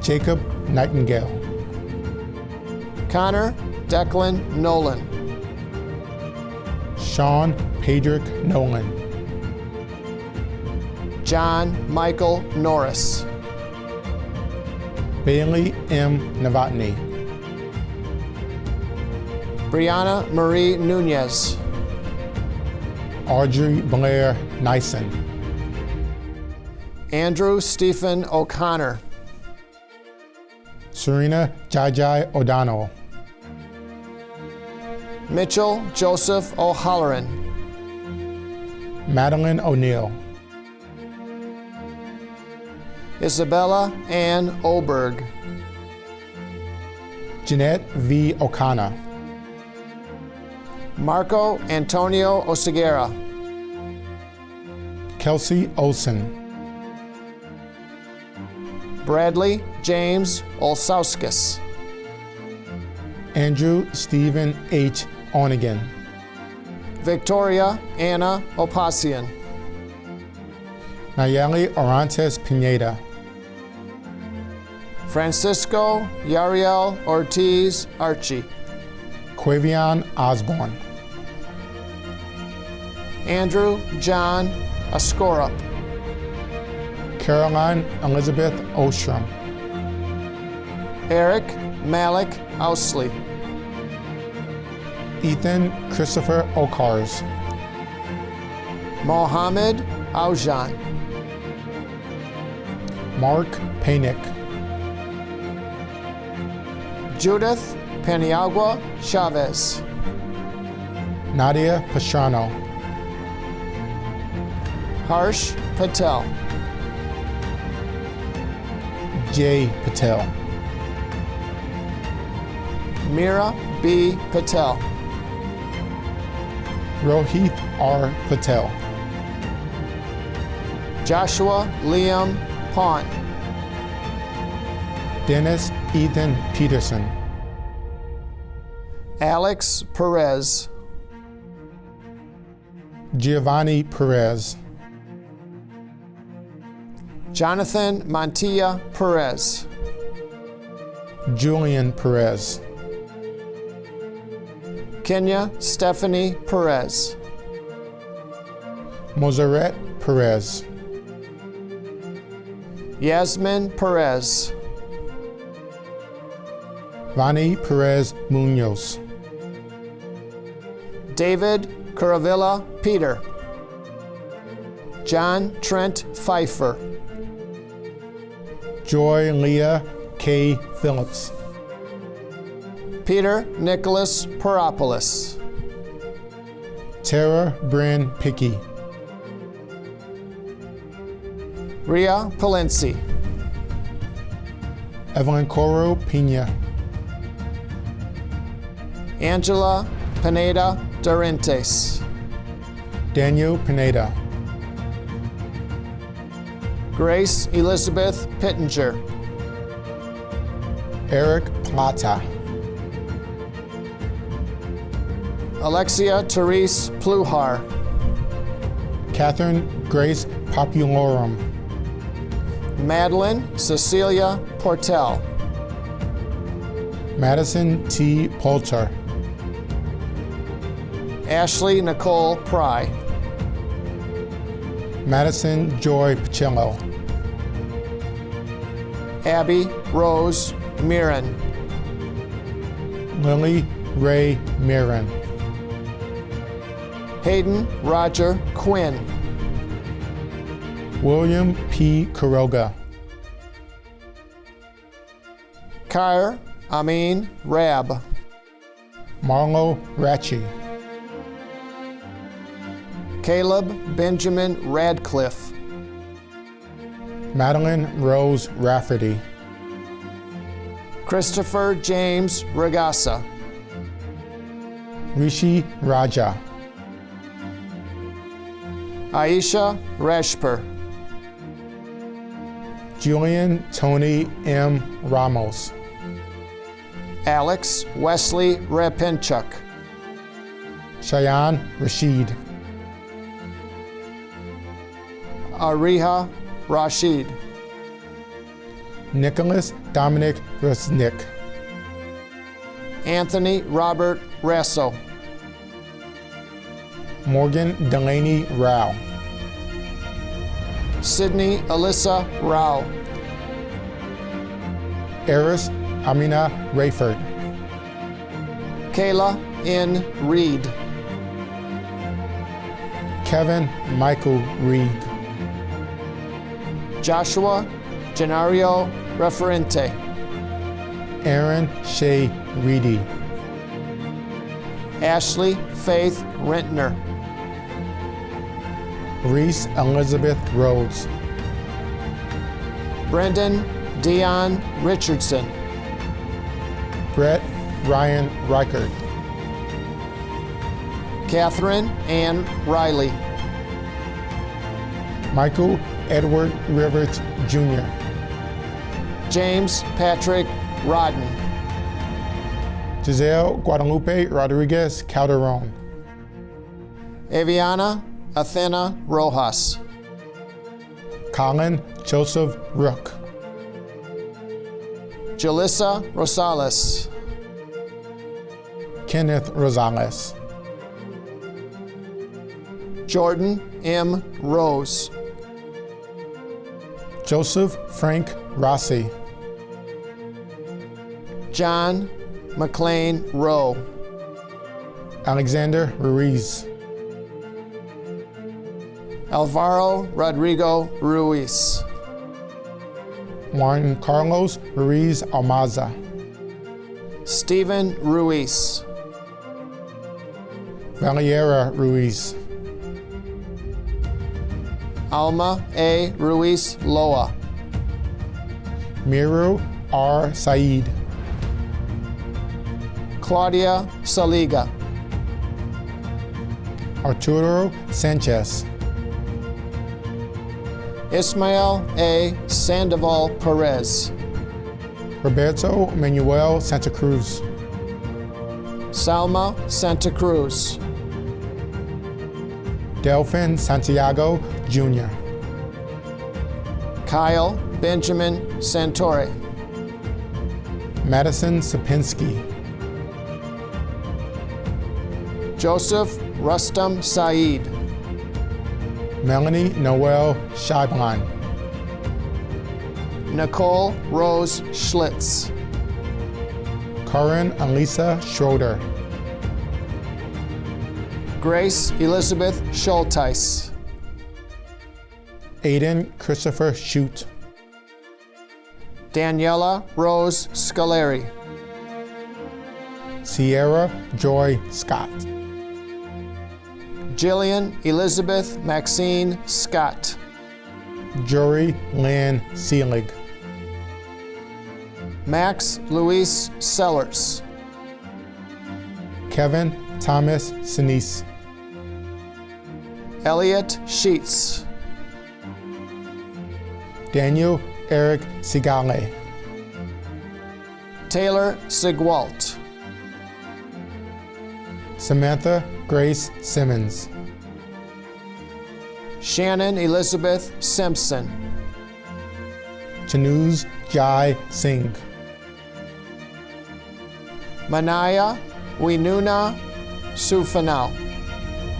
[SPEAKER 21] Jacob Nightingale.
[SPEAKER 22] Connor Declan Nolan.
[SPEAKER 21] Sean Pedrick Nolan.
[SPEAKER 22] John Michael Norris.
[SPEAKER 21] Bailey M. Novotny.
[SPEAKER 22] Brianna Marie Nunez.
[SPEAKER 21] Audrey Blair Nyson.
[SPEAKER 22] Andrew Stephen O'Connor.
[SPEAKER 21] Serena Jajai O'Donnell.
[SPEAKER 22] Mitchell Joseph O'Halloran.
[SPEAKER 21] Madeline O'Neill.
[SPEAKER 22] Isabella Ann Oberg.
[SPEAKER 21] Jeanette V. O'Connor.
[SPEAKER 22] Marco Antonio Oseguera.
[SPEAKER 21] Kelsey Olson.
[SPEAKER 22] Bradley James Olsauskis.
[SPEAKER 21] Andrew Stephen H. Onigan.
[SPEAKER 22] Victoria Anna Opasian.
[SPEAKER 21] Nayeli Orantes Pineda.
[SPEAKER 22] Francisco Yariel Ortiz Archie.
[SPEAKER 21] Quavion Osborne.
[SPEAKER 22] Andrew John Ascorup.
[SPEAKER 21] Caroline Elizabeth Ostrom.
[SPEAKER 22] Eric Malik Ousley.
[SPEAKER 21] Ethan Christopher Okars.
[SPEAKER 22] Mohammed Aujan.
[SPEAKER 21] Mark Panic.
[SPEAKER 22] Judith Paniagua Chavez.
[SPEAKER 21] Nadia Pastrano.
[SPEAKER 22] Harsh Patel.
[SPEAKER 21] Jay Patel.
[SPEAKER 22] Mira B. Patel.
[SPEAKER 21] Rohit R. Patel.
[SPEAKER 22] Joshua Liam Pont.
[SPEAKER 21] Dennis Ethan Peterson.
[SPEAKER 22] Alex Perez.
[SPEAKER 21] Giovanni Perez.
[SPEAKER 22] Jonathan Mantilla Perez.
[SPEAKER 21] Julian Perez.
[SPEAKER 22] Kenya Stephanie Perez.
[SPEAKER 21] Mozart Perez.
[SPEAKER 22] Yasmin Perez.
[SPEAKER 21] Vani Perez Munoz.
[SPEAKER 22] David Caravilla Peter. John Trent Pfeiffer.
[SPEAKER 21] Joy Leah K. Phillips.
[SPEAKER 22] Peter Nicholas Peropoulos.
[SPEAKER 21] Tara Bryn Pickey.
[SPEAKER 22] Ria Palensi.
[SPEAKER 21] Evelyn Coro Pina.
[SPEAKER 22] Angela Pineda Dorentes.
[SPEAKER 21] Daniel Pineda.
[SPEAKER 22] Grace Elizabeth Pittenger.
[SPEAKER 21] Eric Plata.
[SPEAKER 22] Alexia Therese Pluhar.
[SPEAKER 21] Catherine Grace Populorum.
[SPEAKER 22] Madeline Cecilia Portel.
[SPEAKER 21] Madison T. Poulter.
[SPEAKER 22] Ashley Nicole Pry.
[SPEAKER 21] Madison Joy Pacillo.
[SPEAKER 22] Abby Rose Mirren.
[SPEAKER 21] Lily Ray Mirren.
[SPEAKER 22] Hayden Roger Quinn.
[SPEAKER 21] William P. Kuroga.
[SPEAKER 22] Kair Amin Rab.
[SPEAKER 21] Marlo Ratchie.
[SPEAKER 22] Caleb Benjamin Radcliffe.
[SPEAKER 21] Madeline Rose Rafferty.
[SPEAKER 22] Christopher James Regassa.
[SPEAKER 21] Rishi Raja.
[SPEAKER 22] Aisha Rashper.
[SPEAKER 21] Julian Tony M. Ramos.
[SPEAKER 22] Alex Wesley Repinchuk.
[SPEAKER 21] Cheyenne Rashid.
[SPEAKER 22] Ariha Rashid.
[SPEAKER 21] Nicholas Dominic Rusnick.
[SPEAKER 22] Anthony Robert Rasso.
[SPEAKER 21] Morgan Delaney Rao.
[SPEAKER 22] Sydney Alyssa Rao.
[SPEAKER 21] Eris Amina Rayford.
[SPEAKER 22] Kayla N. Reed.
[SPEAKER 21] Kevin Michael Reed.
[SPEAKER 22] Joshua Genario Referente.
[SPEAKER 21] Aaron Shea Reedy.
[SPEAKER 22] Ashley Faith Rentner.
[SPEAKER 21] Reese Elizabeth Rhodes.
[SPEAKER 22] Brendan Dion Richardson.
[SPEAKER 21] Brett Ryan Reichert.
[SPEAKER 22] Catherine Ann Riley.
[SPEAKER 21] Michael Edward Rivers Jr.
[SPEAKER 22] James Patrick Rodden.
[SPEAKER 21] Giselle Guadalupe Rodriguez Calderon.
[SPEAKER 22] Aviana Athena Rojas.
[SPEAKER 21] Colin Joseph Rook.
[SPEAKER 22] Jalissa Rosales.
[SPEAKER 21] Kenneth Rosales.
[SPEAKER 22] Jordan M. Rose.
[SPEAKER 21] Joseph Frank Rossi.
[SPEAKER 22] John McLean Rowe.
[SPEAKER 21] Alexander Ruiz.
[SPEAKER 22] Alvaro Rodrigo Ruiz.
[SPEAKER 21] Juan Carlos Ruiz Almaza.
[SPEAKER 22] Stephen Ruiz.
[SPEAKER 21] Valiera Ruiz.
[SPEAKER 22] Alma A. Ruiz Loa.
[SPEAKER 21] Miru R. Said.
[SPEAKER 22] Claudia Saliga.
[SPEAKER 21] Arturo Sanchez.
[SPEAKER 22] Ismael A. Sandoval Perez.
[SPEAKER 21] Roberto Manuel Santa Cruz.
[SPEAKER 22] Salma Santa Cruz.
[SPEAKER 21] Delphin Santiago Jr.
[SPEAKER 22] Kyle Benjamin Santore.
[SPEAKER 21] Madison Sapinski.
[SPEAKER 22] Joseph Rustam Saeed.
[SPEAKER 21] Melanie Noel Scheiblein.
[SPEAKER 22] Nicole Rose Schlitz.
[SPEAKER 21] Karin Elisa Schroeder.
[SPEAKER 22] Grace Elizabeth Schulteis.
[SPEAKER 21] Aiden Christopher Shute.
[SPEAKER 22] Daniela Rose Scaleri.
[SPEAKER 21] Sierra Joy Scott.
[SPEAKER 22] Jillian Elizabeth Maxine Scott.
[SPEAKER 21] Jory Lynn Seelig.
[SPEAKER 22] Max Luis Sellers.
[SPEAKER 21] Kevin Thomas Sinise.
[SPEAKER 22] Elliot Sheets.
[SPEAKER 21] Daniel Eric Sigale.
[SPEAKER 22] Taylor Sigwalt.
[SPEAKER 21] Samantha Grace Simmons.
[SPEAKER 22] Shannon Elizabeth Simpson.
[SPEAKER 21] Chanuz Jai Singh.
[SPEAKER 22] Manaya Winuna Sufanal.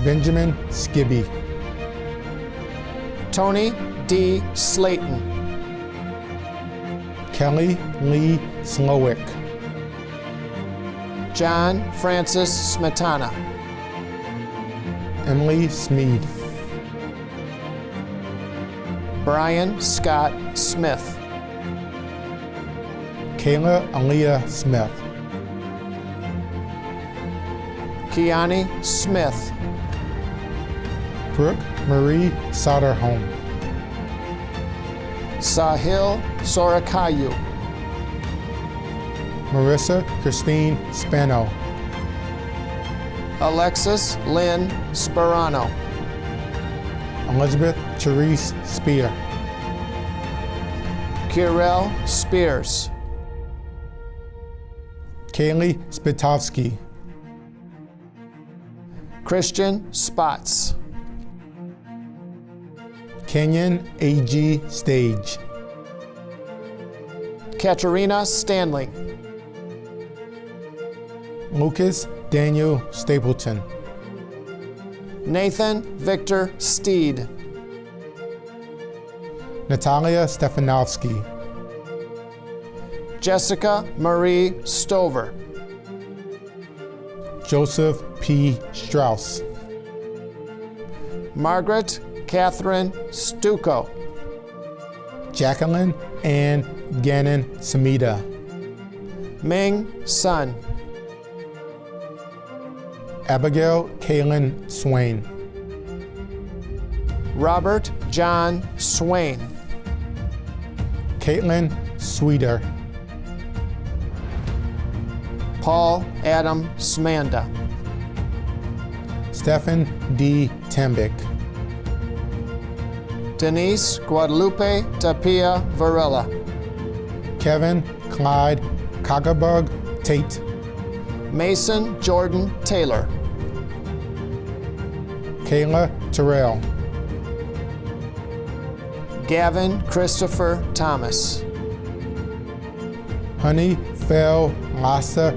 [SPEAKER 21] Benjamin Skibby.
[SPEAKER 22] Tony D. Slayton.
[SPEAKER 21] Kelly Lee Slowick.
[SPEAKER 22] John Francis Smetana.
[SPEAKER 21] Emily Smead.
[SPEAKER 22] Brian Scott Smith.
[SPEAKER 21] Kayla Aaliyah Smith.
[SPEAKER 22] Kiani Smith.
[SPEAKER 21] Brooke Marie Soderholm.
[SPEAKER 22] Sahil Sorakayu.
[SPEAKER 21] Marissa Christine Spano.
[SPEAKER 22] Alexis Lynn Sperano.
[SPEAKER 21] Elizabeth Therese Spear.
[SPEAKER 22] Kirel Spears.
[SPEAKER 21] Kaylee Spitovsky.
[SPEAKER 22] Christian Spots.
[SPEAKER 21] Kenyon A.G. Stage.
[SPEAKER 22] Katerina Stanley.
[SPEAKER 21] Lucas Daniel Stapleton.
[SPEAKER 22] Nathan Victor Steed.
[SPEAKER 21] Natalia Stefanovsky.
[SPEAKER 22] Jessica Marie Stover.
[SPEAKER 21] Joseph P. Strauss.
[SPEAKER 22] Margaret Catherine Stucco.
[SPEAKER 21] Jacqueline Ann Gannon Samita.
[SPEAKER 22] Ming Sun.
[SPEAKER 21] Abigail Kaylin Swain.
[SPEAKER 22] Robert John Swain.
[SPEAKER 21] Caitlin Sweeter.
[SPEAKER 22] Paul Adam Smanda.
[SPEAKER 21] Stephen D. Tembick.
[SPEAKER 22] Denise Guadalupe Tapia Varela.
[SPEAKER 21] Kevin Clyde Cockabug Tate.
[SPEAKER 22] Mason Jordan Taylor.
[SPEAKER 21] Kayla Terrell.
[SPEAKER 22] Gavin Christopher Thomas.
[SPEAKER 21] Honey Fel Lassa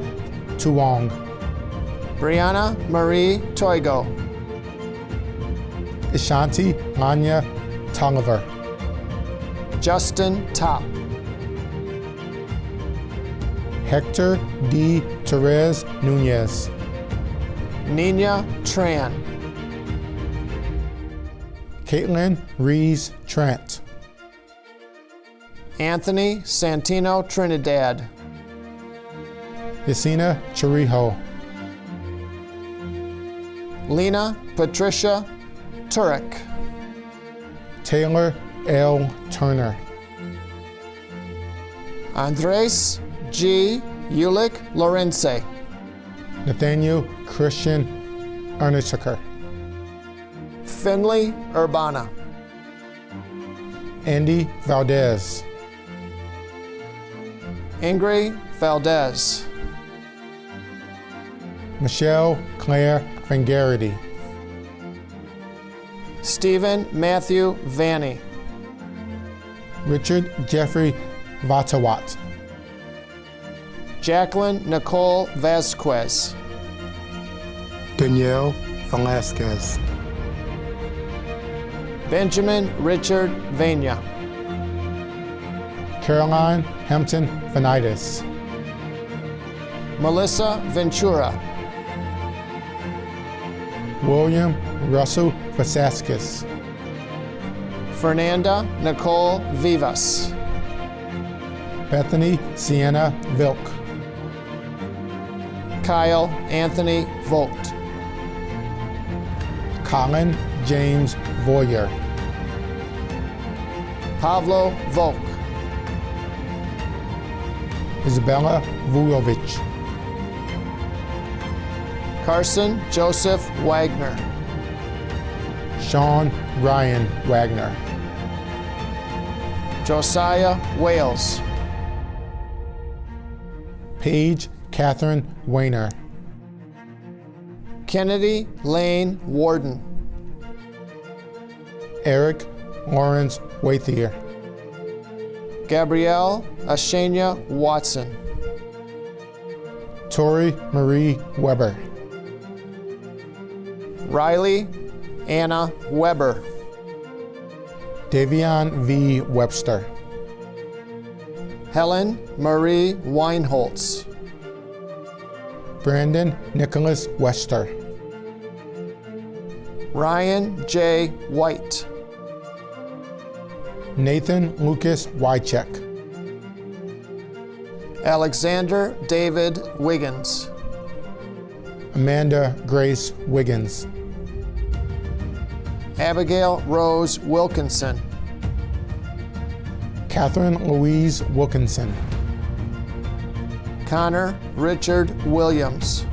[SPEAKER 21] Tuong.
[SPEAKER 22] Brianna Marie Toigo.
[SPEAKER 21] Ashanti Lanya Tolliver.
[SPEAKER 22] Justin Top.
[SPEAKER 21] Hector D. Therese Nunez.
[SPEAKER 22] Nina Tran.
[SPEAKER 21] Caitlin Rees Trent.
[SPEAKER 22] Anthony Santino Trinidad.
[SPEAKER 21] Yasina Chirijo.
[SPEAKER 22] Lena Patricia Turek.
[SPEAKER 21] Taylor L. Turner.
[SPEAKER 22] Andres G. Ulick Lorenze.
[SPEAKER 21] Nathaniel Christian Ernichuker.
[SPEAKER 22] Finley Urbana.
[SPEAKER 21] Andy Valdez.
[SPEAKER 22] Ingrid Valdez.
[SPEAKER 21] Michelle Claire Vangarity.
[SPEAKER 22] Stephen Matthew Vanny.
[SPEAKER 21] Richard Jeffrey Vatawat.
[SPEAKER 22] Jacqueline Nicole Vasquez.
[SPEAKER 21] Danielle Velasquez.
[SPEAKER 22] Benjamin Richard Vania.
[SPEAKER 21] Caroline Hampton Vanitis.
[SPEAKER 22] Melissa Ventura.
[SPEAKER 21] William Russell Vasaskis.
[SPEAKER 22] Fernanda Nicole Vivas.
[SPEAKER 21] Bethany Sienna Vilk.
[SPEAKER 22] Kyle Anthony Vogt.
[SPEAKER 21] Colin James Voyer.
[SPEAKER 22] Pavlo Volk.
[SPEAKER 21] Isabella Vujovic.
[SPEAKER 22] Carson Joseph Wagner.
[SPEAKER 21] Sean Ryan Wagner.
[SPEAKER 22] Josiah Wales.
[SPEAKER 21] Paige Catherine Weiner.
[SPEAKER 22] Kennedy Lane Warden.
[SPEAKER 21] Eric Lawrence Wathier.
[SPEAKER 22] Gabrielle Ashenia Watson.
[SPEAKER 21] Tori Marie Weber.
[SPEAKER 22] Riley Anna Weber.
[SPEAKER 21] Davion V. Webster.
[SPEAKER 22] Helen Marie Weinholtz.
[SPEAKER 21] Brandon Nicholas Wester.
[SPEAKER 22] Ryan J. White.
[SPEAKER 21] Nathan Lucas Wycheck.
[SPEAKER 22] Alexander David Wiggins.
[SPEAKER 21] Amanda Grace Wiggins.
[SPEAKER 22] Abigail Rose Wilkinson.
[SPEAKER 21] Catherine Louise Wilkinson.
[SPEAKER 22] Connor Richard Williams.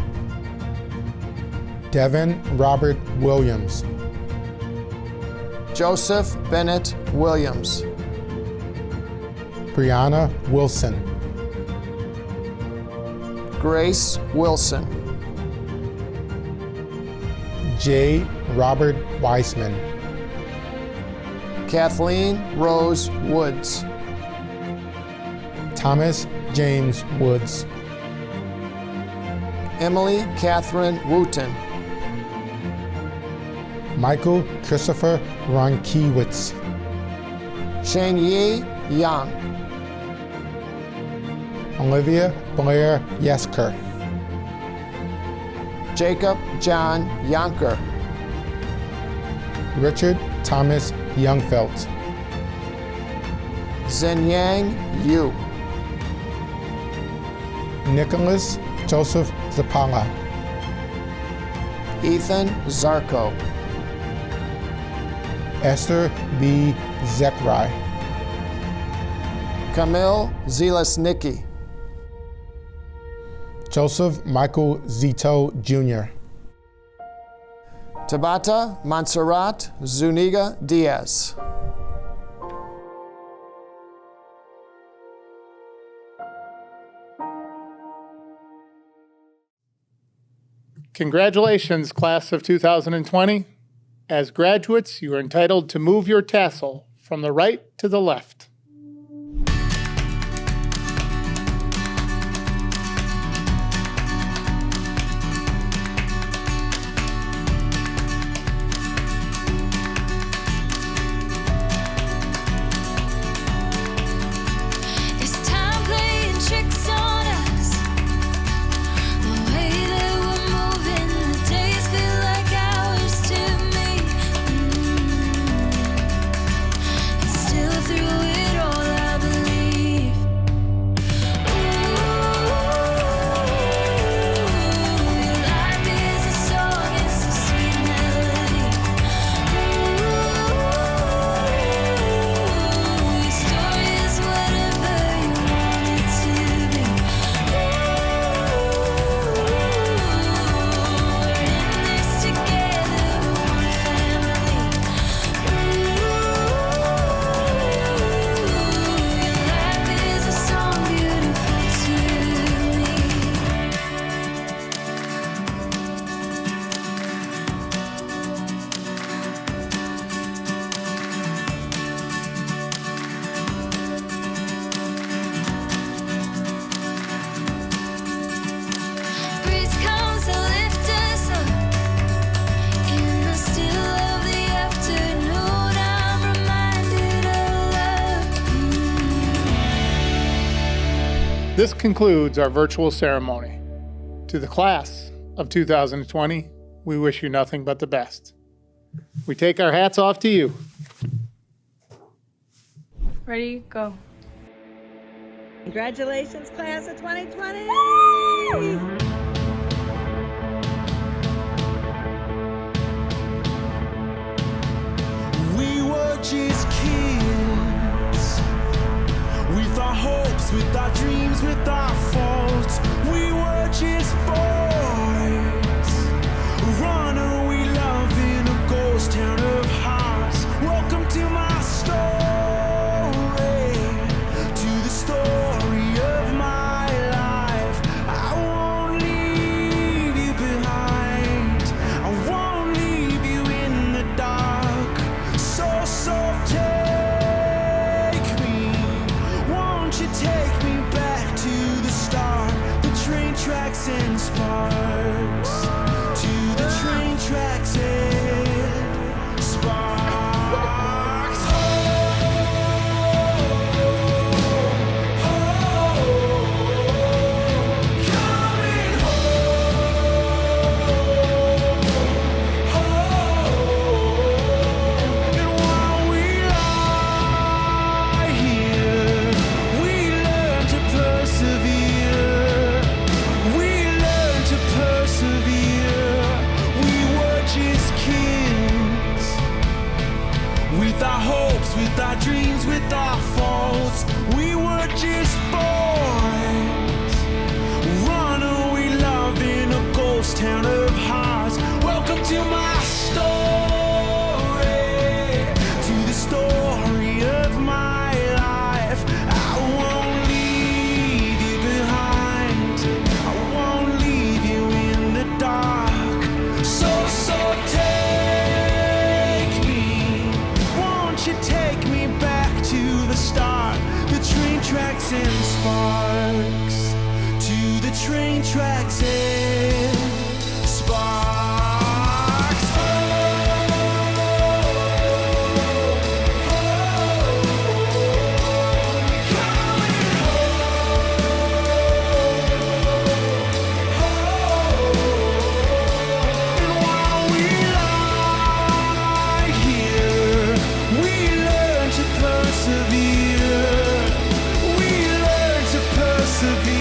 [SPEAKER 21] Devin Robert Williams.
[SPEAKER 22] Joseph Bennett Williams.
[SPEAKER 21] Brianna Wilson.
[SPEAKER 22] Grace Wilson.
[SPEAKER 21] J. Robert Weisman.
[SPEAKER 22] Kathleen Rose Woods.
[SPEAKER 21] Thomas James Woods.
[SPEAKER 22] Emily Catherine Wooten.
[SPEAKER 21] Michael Christopher Ronkiewicz.
[SPEAKER 22] Sheng-Yi Yang.
[SPEAKER 21] Olivia Blair Yesker.
[SPEAKER 22] Jacob John Yonker.
[SPEAKER 21] Richard Thomas Youngfelt.
[SPEAKER 22] Zenyang Yu.
[SPEAKER 21] Nicholas Joseph Zapala.
[SPEAKER 22] Ethan Zarko.
[SPEAKER 21] Esther B. Zekrai.
[SPEAKER 22] Camille Zelesnicki.
[SPEAKER 21] Joseph Michael Zito Jr.
[SPEAKER 22] Tabata Montserrat Zuniga Diaz.
[SPEAKER 9] Congratulations, class of 2020. As graduates, you are entitled to move your tassel from the right to the left. This concludes our virtual ceremony. To the class of 2020, we wish you nothing but the best. We take our hats off to you.
[SPEAKER 2] Ready, go.
[SPEAKER 1] Congratulations, class of 2020!
[SPEAKER 4] We were just kids, with our hopes, with our dreams, with our faults. We were just boys, running we love in a ghost town of hearts. Welcome to my story, to the story of my life. I won't leave you behind. sparks to the train tracks and sparks. Persevere.